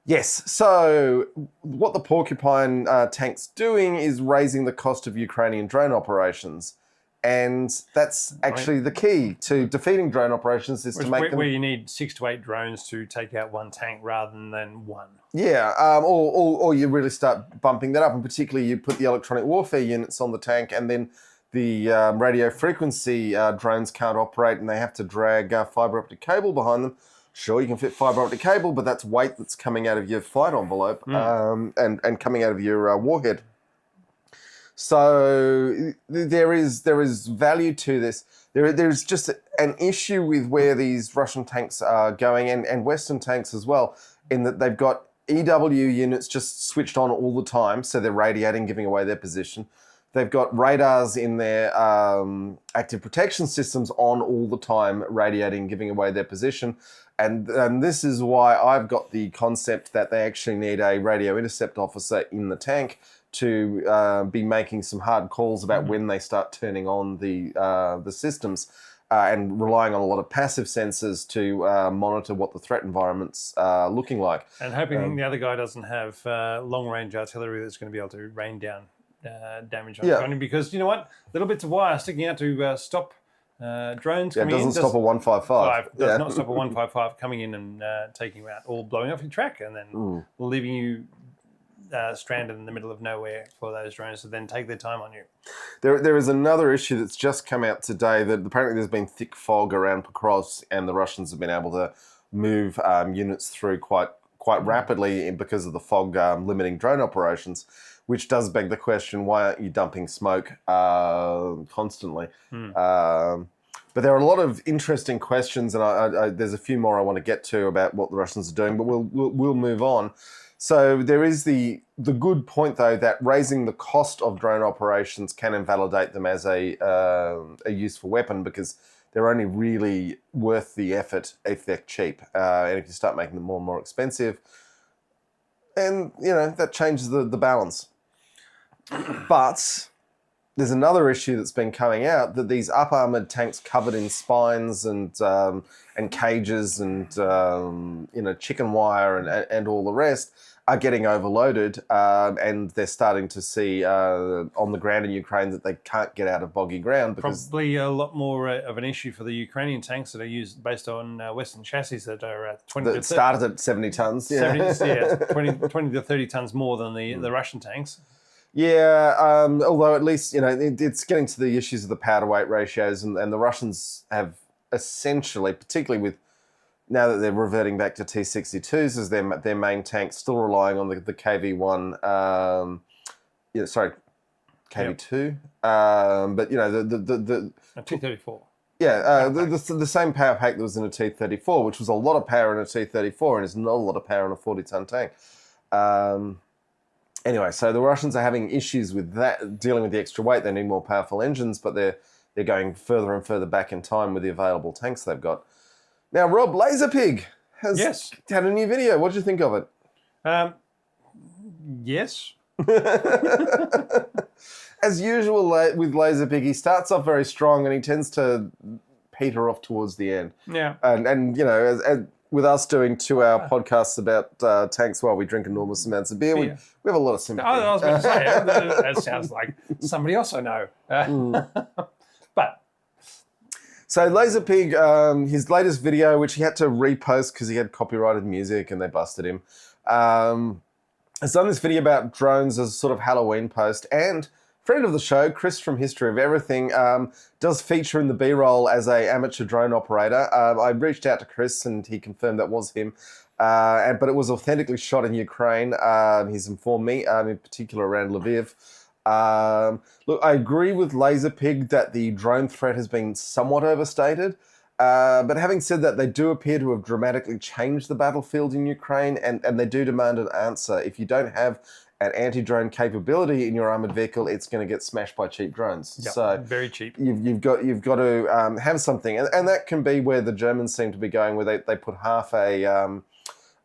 yes. So what the porcupine tank's doing is raising the cost of Ukrainian drone operations. And that's actually the key to defeating drone operations is to make them... Where you need 6 to 8 drones to take out one tank rather than one. Yeah, or you really start bumping that up, and particularly you put the electronic warfare units on the tank, and then the radio frequency drones can't operate and they have to drag fibre optic cable behind them. Sure, you can fit fibre optic cable, but that's weight that's coming out of your flight envelope and coming out of your warhead. So there is value to this. There's just an issue with where these Russian tanks are going, and Western tanks as well, in that they've got EW units just switched on all the time, so they're radiating, giving away their position. They've got radars in their active protection systems on all the time, radiating, giving away their position. And this is why I've got the concept that they actually need a radio intercept officer in the tank to be making some hard calls about when they start turning on the systems and relying on a lot of passive sensors to monitor what the threat environment's looking like. And hoping the other guy doesn't have long-range artillery that's going to be able to rain down damage on it. Because, you know what? Little bits of wire sticking out to stop drones coming in. It doesn't stop a 155. Does not stop a 155 coming in and taking you out, or blowing off your track and then leaving you stranded in the middle of nowhere for those drones to then take their time on you. There is another issue that's just come out today that apparently there's been thick fog around Pokrovsk, and the Russians have been able to move units through quite rapidly because of the fog limiting drone operations, which does beg the question, why aren't you dumping smoke constantly? But there are a lot of interesting questions, and there's a few more I want to get to about what the Russians are doing, but we'll move on. So there is the good point, though, that raising the cost of drone operations can invalidate them as a useful weapon, because they're only really worth the effort if they're cheap. And if you start making them more and more expensive, and, that changes the balance. But there's another issue that's been coming out, that these up-armoured tanks covered in spines and cages and chicken wire and all the rest are getting overloaded, and they're starting to see on the ground in Ukraine that they can't get out of boggy ground. Because probably a lot more of an issue for the Ukrainian tanks that are used based on Western chassis that are 20 that started at 70 tons. Yeah. 20 to 30 tons more than the Russian tanks. Yeah, although at least, it's getting to the issues of the power to weight ratios, and the Russians have essentially, particularly with now that they're reverting back to T-62s as their main tank, still relying on the KV-1, KV-2, but the T-34. Yeah, the same power pack that was in a T-34, which was a lot of power in a T-34 and is not a lot of power in a 40-ton tank. Anyway, so the Russians are having issues with that, dealing with the extra weight. They need more powerful engines, but they're going further and further back in time with the available tanks they've got. Now, Rob, Laserpig has had a new video. What did you think of it? Yes. As usual with Laserpig, he starts off very strong and he tends to peter off towards the end. Yeah. And with us doing 2-hour podcasts about tanks while we drink enormous amounts of beer, we have a lot of sympathy. I was about to say, that sounds like somebody else I know. But so Laserpig, his latest video, which he had to repost because he had copyrighted music and they busted him, has done this video about drones as a sort of Halloween post. And friend of the show, Chris from History of Everything, does feature in the B-roll as a amateur drone operator. I reached out to Chris and he confirmed that was him. But it was authentically shot in Ukraine, he's informed me, in particular around Lviv. Look, I agree with Laserpig that the drone threat has been somewhat overstated. But having said that, they do appear to have dramatically changed the battlefield in Ukraine, and they do demand an answer. If you don't have an anti-drone capability in your armored vehicle, it's going to get smashed by cheap drones. Yep, so very cheap. You've got to have something, and that can be where the Germans seem to be going, where they put half a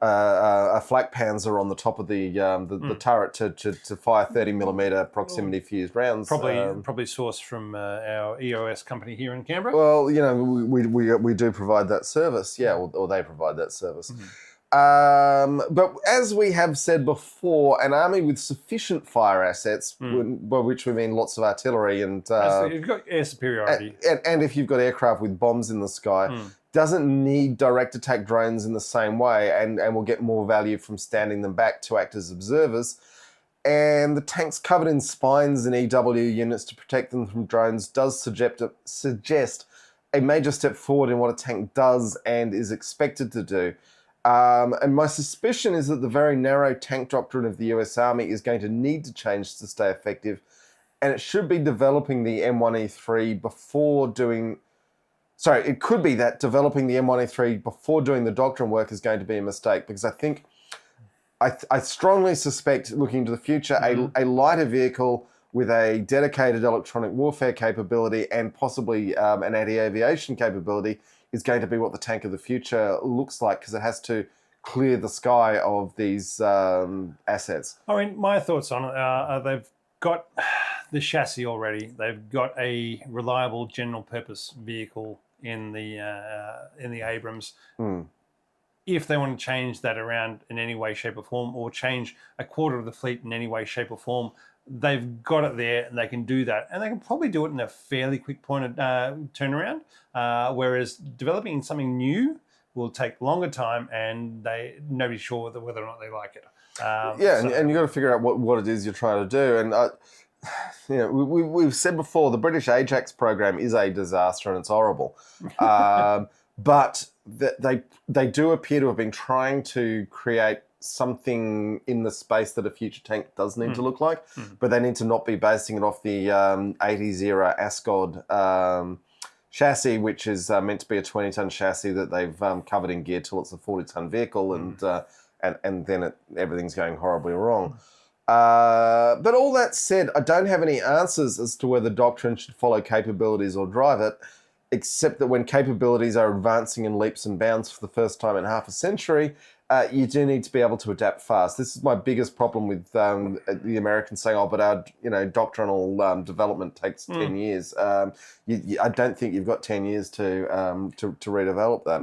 flak panzer on the top of the turret to fire 30mm proximity fused rounds. Probably sourced from our EOS company here in Canberra. Well, you know, we do provide that service, yeah, or they provide that service. Mm-hmm. But as we have said before, an army with sufficient fire assets, by which we mean lots of artillery and you've got air superiority, and if you've got aircraft with bombs in the sky, doesn't need direct attack drones in the same way, and will get more value from standing them back to act as observers. And the tanks covered in spines and EW units to protect them from drones does suggest a major step forward in what a tank does and is expected to do. And my suspicion is that the very narrow tank doctrine of the US Army is going to need to change to stay effective, and it should be developing the M1E3 before doing... Sorry, it could be that developing the M1E3 before doing the doctrine work is going to be a mistake, because I think... I strongly suspect, looking into the future, a lighter vehicle with a dedicated electronic warfare capability and possibly an anti-aviation capability is going to be what the tank of the future looks like, because it has to clear the sky of these assets. I mean, my thoughts on it are they've got the chassis already. They've got a reliable general purpose vehicle in the Abrams. If they want to change that around in any way, shape or form, or change a quarter of the fleet in any way, shape or form, they've got it there and they can do that. And they can probably do it in a fairly quick turnaround, whereas developing something new will take longer time and nobody's sure whether or not they like it. And you've got to figure out what it is you're trying to do. And you know, we've said before, the British Ajax program is a disaster and it's horrible. But they do appear to have been trying to create something in the space that a future tank does need to look like, but they need to not be basing it off the 80s era Ascod chassis, which is meant to be a 20-ton chassis that they've covered in gear till it's a 40-ton vehicle, and then everything's going horribly wrong. But all that said, I don't have any answers as to whether doctrine should follow capabilities or drive it, except that when capabilities are advancing in leaps and bounds for the first time in half a century, you do need to be able to adapt fast. This is my biggest problem with the Americans saying, "Oh, but our doctrinal development takes 10 years." I don't think you've got 10 years to redevelop that.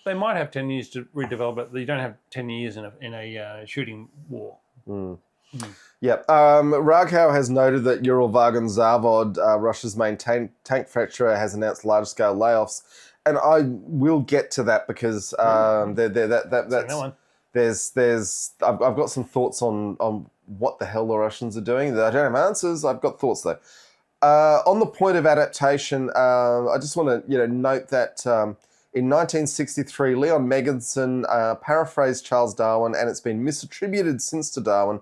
They might have 10 years to redevelop it. You don't have 10 years in a shooting war. Yep. Raghow has noted that Uralvagon Zavod, Russia's main tank manufacturer, has announced large-scale layoffs. And I will get to that because I've got some thoughts on what the hell the Russians are doing. I don't have answers. I've got thoughts though. On the point of adaptation, I just want to note that in 1963, Leon Megginson paraphrased Charles Darwin, and it's been misattributed since to Darwin.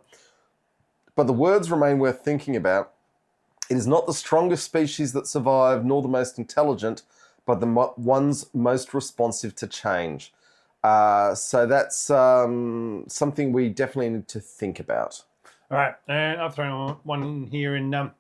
But the words remain worth thinking about. It is not the strongest species that survive, nor the most intelligent, but the ones most responsive to change. So that's something we definitely need to think about. All right, and I've thrown one here in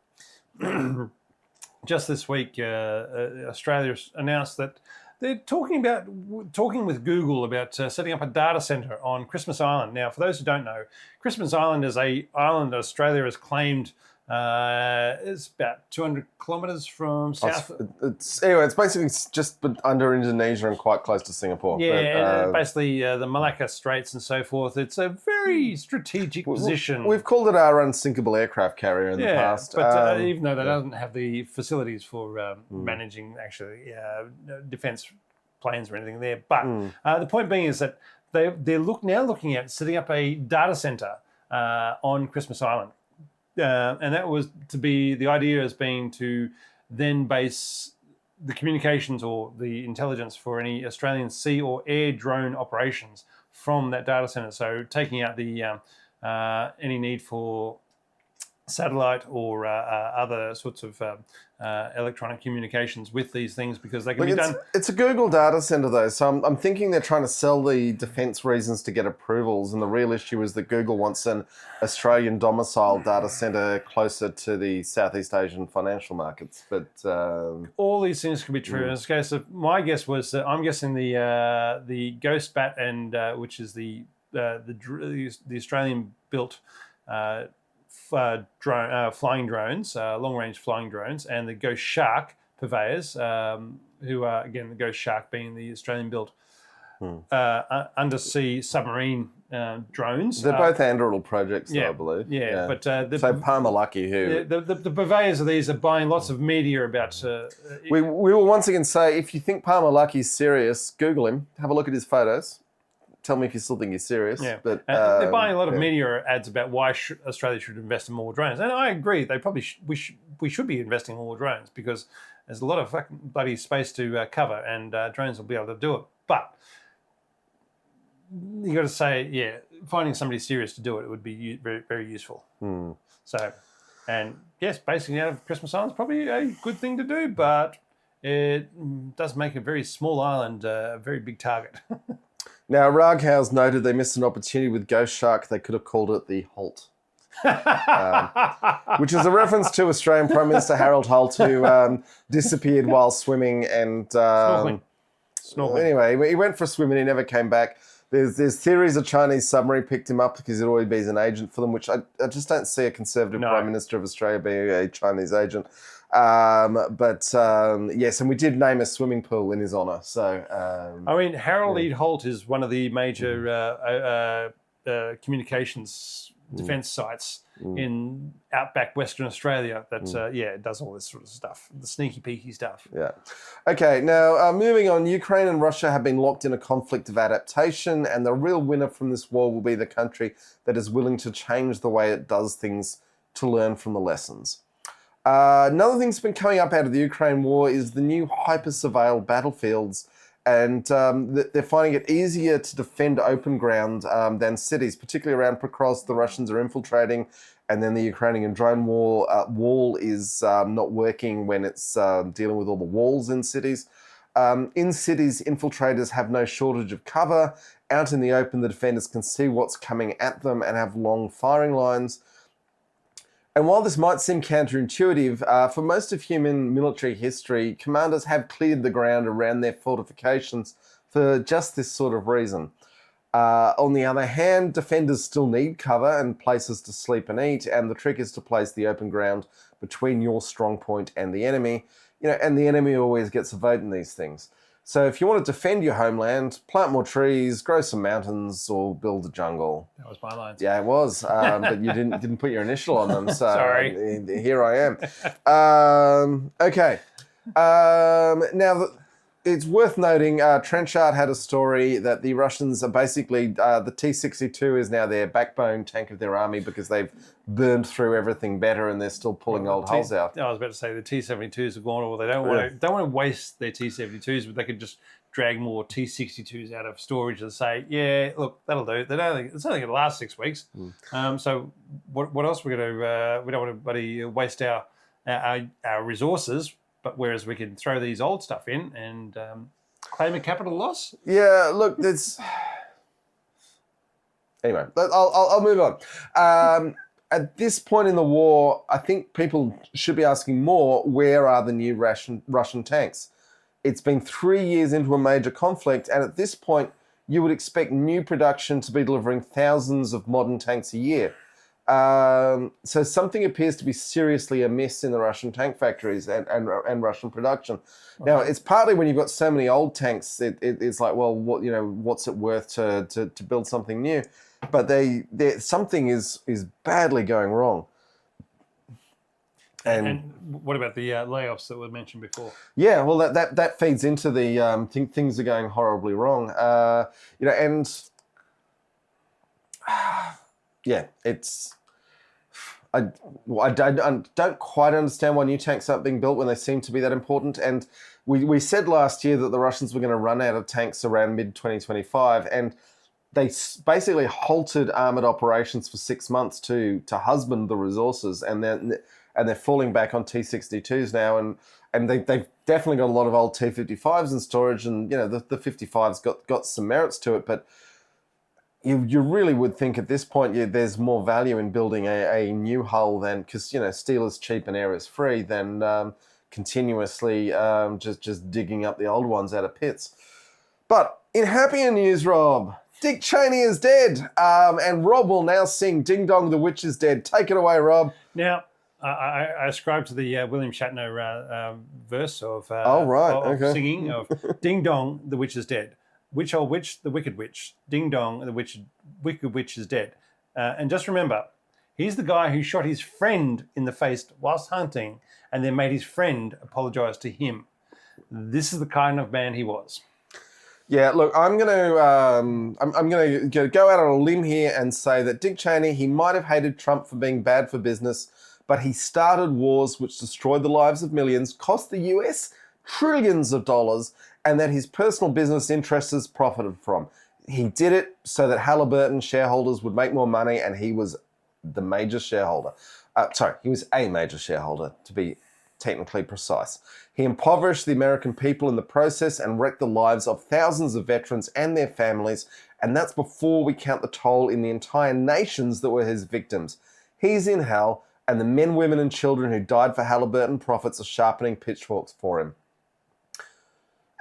just this week. Australia announced that they're talking with Google about setting up a data center on Christmas Island. Now, for those who don't know, Christmas Island is an island that Australia has claimed It's about 200 kilometres from south. It's basically just under Indonesia and quite close to Singapore. Yeah, basically the Malacca Straits and so forth. It's a very strategic position. We've called it our unsinkable aircraft carrier in the past. But even though they doesn't have the facilities for managing actually defence planes or anything there. But the point being is that they're now looking at setting up a data centre on Christmas Island. And that was to be, the idea as being to then base the communications or the intelligence for any Australian sea or air drone operations from that data centre. So taking out the any need for satellite or other sorts of electronic communications with these things, because they can be done. It's a Google data center though, so I'm thinking they're trying to sell the defence reasons to get approvals, and the real issue is that Google wants an Australian domiciled data center closer to the Southeast Asian financial markets. But all these things can be true. In this case, my guess was that I'm guessing the Ghost Bat and which is the Australian built flying drones, long-range flying drones, and the Ghost Shark purveyors, who are, again, the Ghost Shark being the Australian-built undersea submarine drones. They're both Anduril projects, I believe. Yeah. But so Palmer Lucky, who... The purveyors of these are buying lots of media about... we will once again say, if you think Palmer Lucky's serious, Google him, have a look at his photos. Tell me if you still think he's serious. Yeah, but they're buying a lot of media ads about why Australia should invest in more drones, and I agree. They probably we should be investing in more drones, because there's a lot of fucking bloody space to cover, and drones will be able to do it. But you got to say, finding somebody serious to do it would be very, very useful. So, and yes, basically out of Christmas Island is probably a good thing to do, but it does make a very small island a very big target. Now, Raghaus noted they missed an opportunity with Ghost Shark. They could have called it the Holt, which is a reference to Australian Prime Minister Harold Holt, who disappeared while swimming and... Snorkeling. Anyway, he went for a swim and he never came back. There's theories a Chinese submarine picked him up because he'd already been an agent for them, which I just don't see a Conservative Prime Minister of Australia being a Chinese agent. Yes, and we did name a swimming pool in his honour. So I mean, Harold E. Holt is one of the major communications defence sites in outback Western Australia that does all this sort of stuff, the sneaky peeky stuff. Yeah. Okay, now moving on, Ukraine and Russia have been locked in a conflict of adaptation, and the real winner from this war will be the country that is willing to change the way it does things to learn from the lessons. Another thing that's been coming up out of the Ukraine war is the new hyper-surveilled battlefields, and they're finding it easier to defend open ground than cities, particularly around Pokrovsk. The Russians are infiltrating, and then the Ukrainian drone wall is not working when it's dealing with all the walls in cities. In cities, infiltrators have no shortage of cover. Out in the open, the defenders can see what's coming at them and have long firing lines. And while this might seem counterintuitive, for most of human military history, commanders have cleared the ground around their fortifications for just this sort of reason. On the other hand, defenders still need cover and places to sleep and eat, and the trick is to place the open ground between your strong point and the enemy. And the enemy always gets a vote in these things. So if you want to defend your homeland, plant more trees, grow some mountains, or build a jungle. That was my line. Yeah, it was, but you didn't put your initial on them. So sorry. Here I am. Okay. Now, it's worth noting, Trenchard had a story that the Russians are basically, the T-62 is now their backbone tank of their army because they've burned through everything better and they're still pulling old hulls out. I was about to say the T-72s have gone, or they don't want to waste their T-72s, but they could just drag more T-62s out of storage and say, yeah, look, that'll do. It's only going to last 6 weeks. So what else we don't want to waste our resources. But whereas we can throw these old stuff in and claim a capital loss. Yeah, look, there's... Anyway, I'll move on. At this point in the war, I think people should be asking more, where are the new Russian tanks? It's been 3 years into a major conflict, and at this point, you would expect new production to be delivering thousands of modern tanks a year. So something appears to be seriously amiss in the Russian tank factories and Russian production. Okay. Now, it's partly when you've got so many old tanks, it's like, well, what's it worth to build something new? But something is badly going wrong. And what about the layoffs that were mentioned before? Yeah, well, that feeds into the things are going horribly wrong. Yeah, it's. I don't quite understand why new tanks aren't being built when they seem to be that important. And we said last year that the Russians were going to run out of tanks around mid-2025, and they basically halted armoured operations for 6 months to husband the resources, and they're falling back on T-62s now, and they've definitely got a lot of old T-55s in storage, and the 55's got some merits to it, but you really would think at this point there's more value in building a new hull than, because steel is cheap and air is free, than continuously just digging up the old ones out of pits. But in happier news, Rob, Dick Cheney is dead, and Rob will now sing "Ding Dong, the Witch is Dead." Take it away, Rob. Now, I ascribe to the William Shatner verse of singing of "Ding Dong, the Witch is Dead." Witch, oh witch, the wicked witch. Ding dong, the wicked witch is dead. And just remember, he's the guy who shot his friend in the face whilst hunting, and then made his friend apologise to him. This is the kind of man he was. Yeah, look, I'm gonna go out on a limb here and say that Dick Cheney, he might have hated Trump for being bad for business, but he started wars which destroyed the lives of millions, cost the US trillions of dollars, and that his personal business interests profited from. He did it so that Halliburton shareholders would make more money, and he was the major shareholder. He was a major shareholder, to be technically precise. He impoverished the American people in the process and wrecked the lives of thousands of veterans and their families, and that's before we count the toll in the entire nations that were his victims. He's in hell, and the men, women, and children who died for Halliburton profits are sharpening pitchforks for him.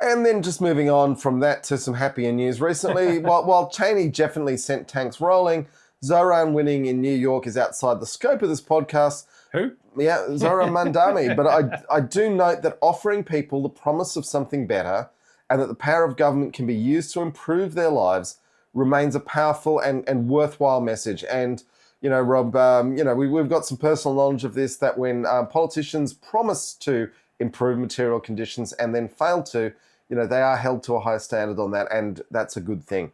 And then just moving on from that to some happier news. Recently, while Cheney definitely sent tanks rolling, Zoran winning in New York is outside the scope of this podcast. Who? Yeah, Zoran Mandami. But I do note that offering people the promise of something better and that the power of government can be used to improve their lives remains a powerful and worthwhile message. And, Rob, we've got some personal knowledge of this, that when politicians promise to improve material conditions and then fail to, they are held to a high standard on that, and that's a good thing.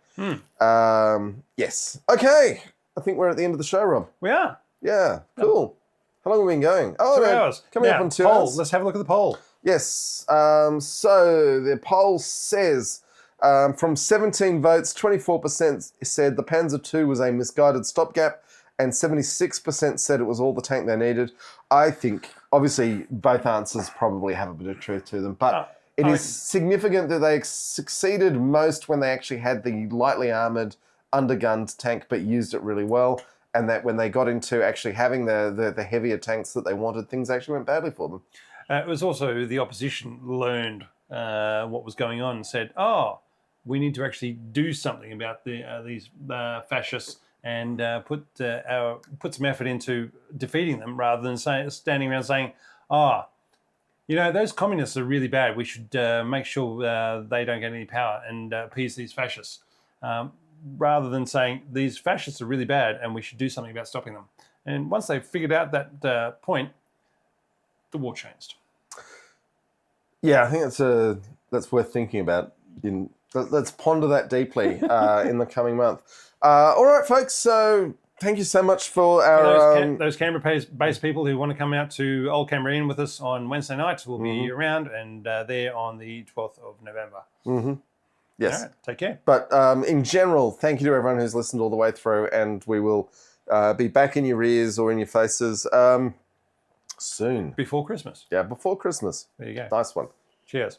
Yes. Okay. I think we're at the end of the show, Rob. We are. Yeah. Cool. How long have we been going? Oh, 2 hours. Coming up on 2 hours. Let's have a look at the poll. Yes. So the poll says from 17 votes, 24% said the Panzer II was a misguided stopgap, and 76% said it was all the tank they needed. I think, obviously, both answers probably have a bit of truth to them, but it is significant that they succeeded most when they actually had the lightly armoured, undergunned tank, but used it really well, and that when they got into actually having the heavier tanks that they wanted, things actually went badly for them. It was also the opposition learned what was going on and said, we need to actually do something about these fascists, and put some effort into defeating them, rather than standing around saying, those communists are really bad. We should make sure they don't get any power and appease these fascists. Rather than saying, these fascists are really bad and we should do something about stopping them. And once they figured out that point, the war changed. Yeah, I think that's worth thinking about. Let's ponder that deeply in the coming month. All right, folks, so thank you so much for our... Those Canberra-based people who want to come out to Old Canberra Inn with us on Wednesday nights will be around, and they're on the 12th of November. Mm-hmm. Yes. All right, take care. But in general, thank you to everyone who's listened all the way through, and we will be back in your ears or in your faces soon. Before Christmas. Yeah, before Christmas. There you go. Nice one. Cheers.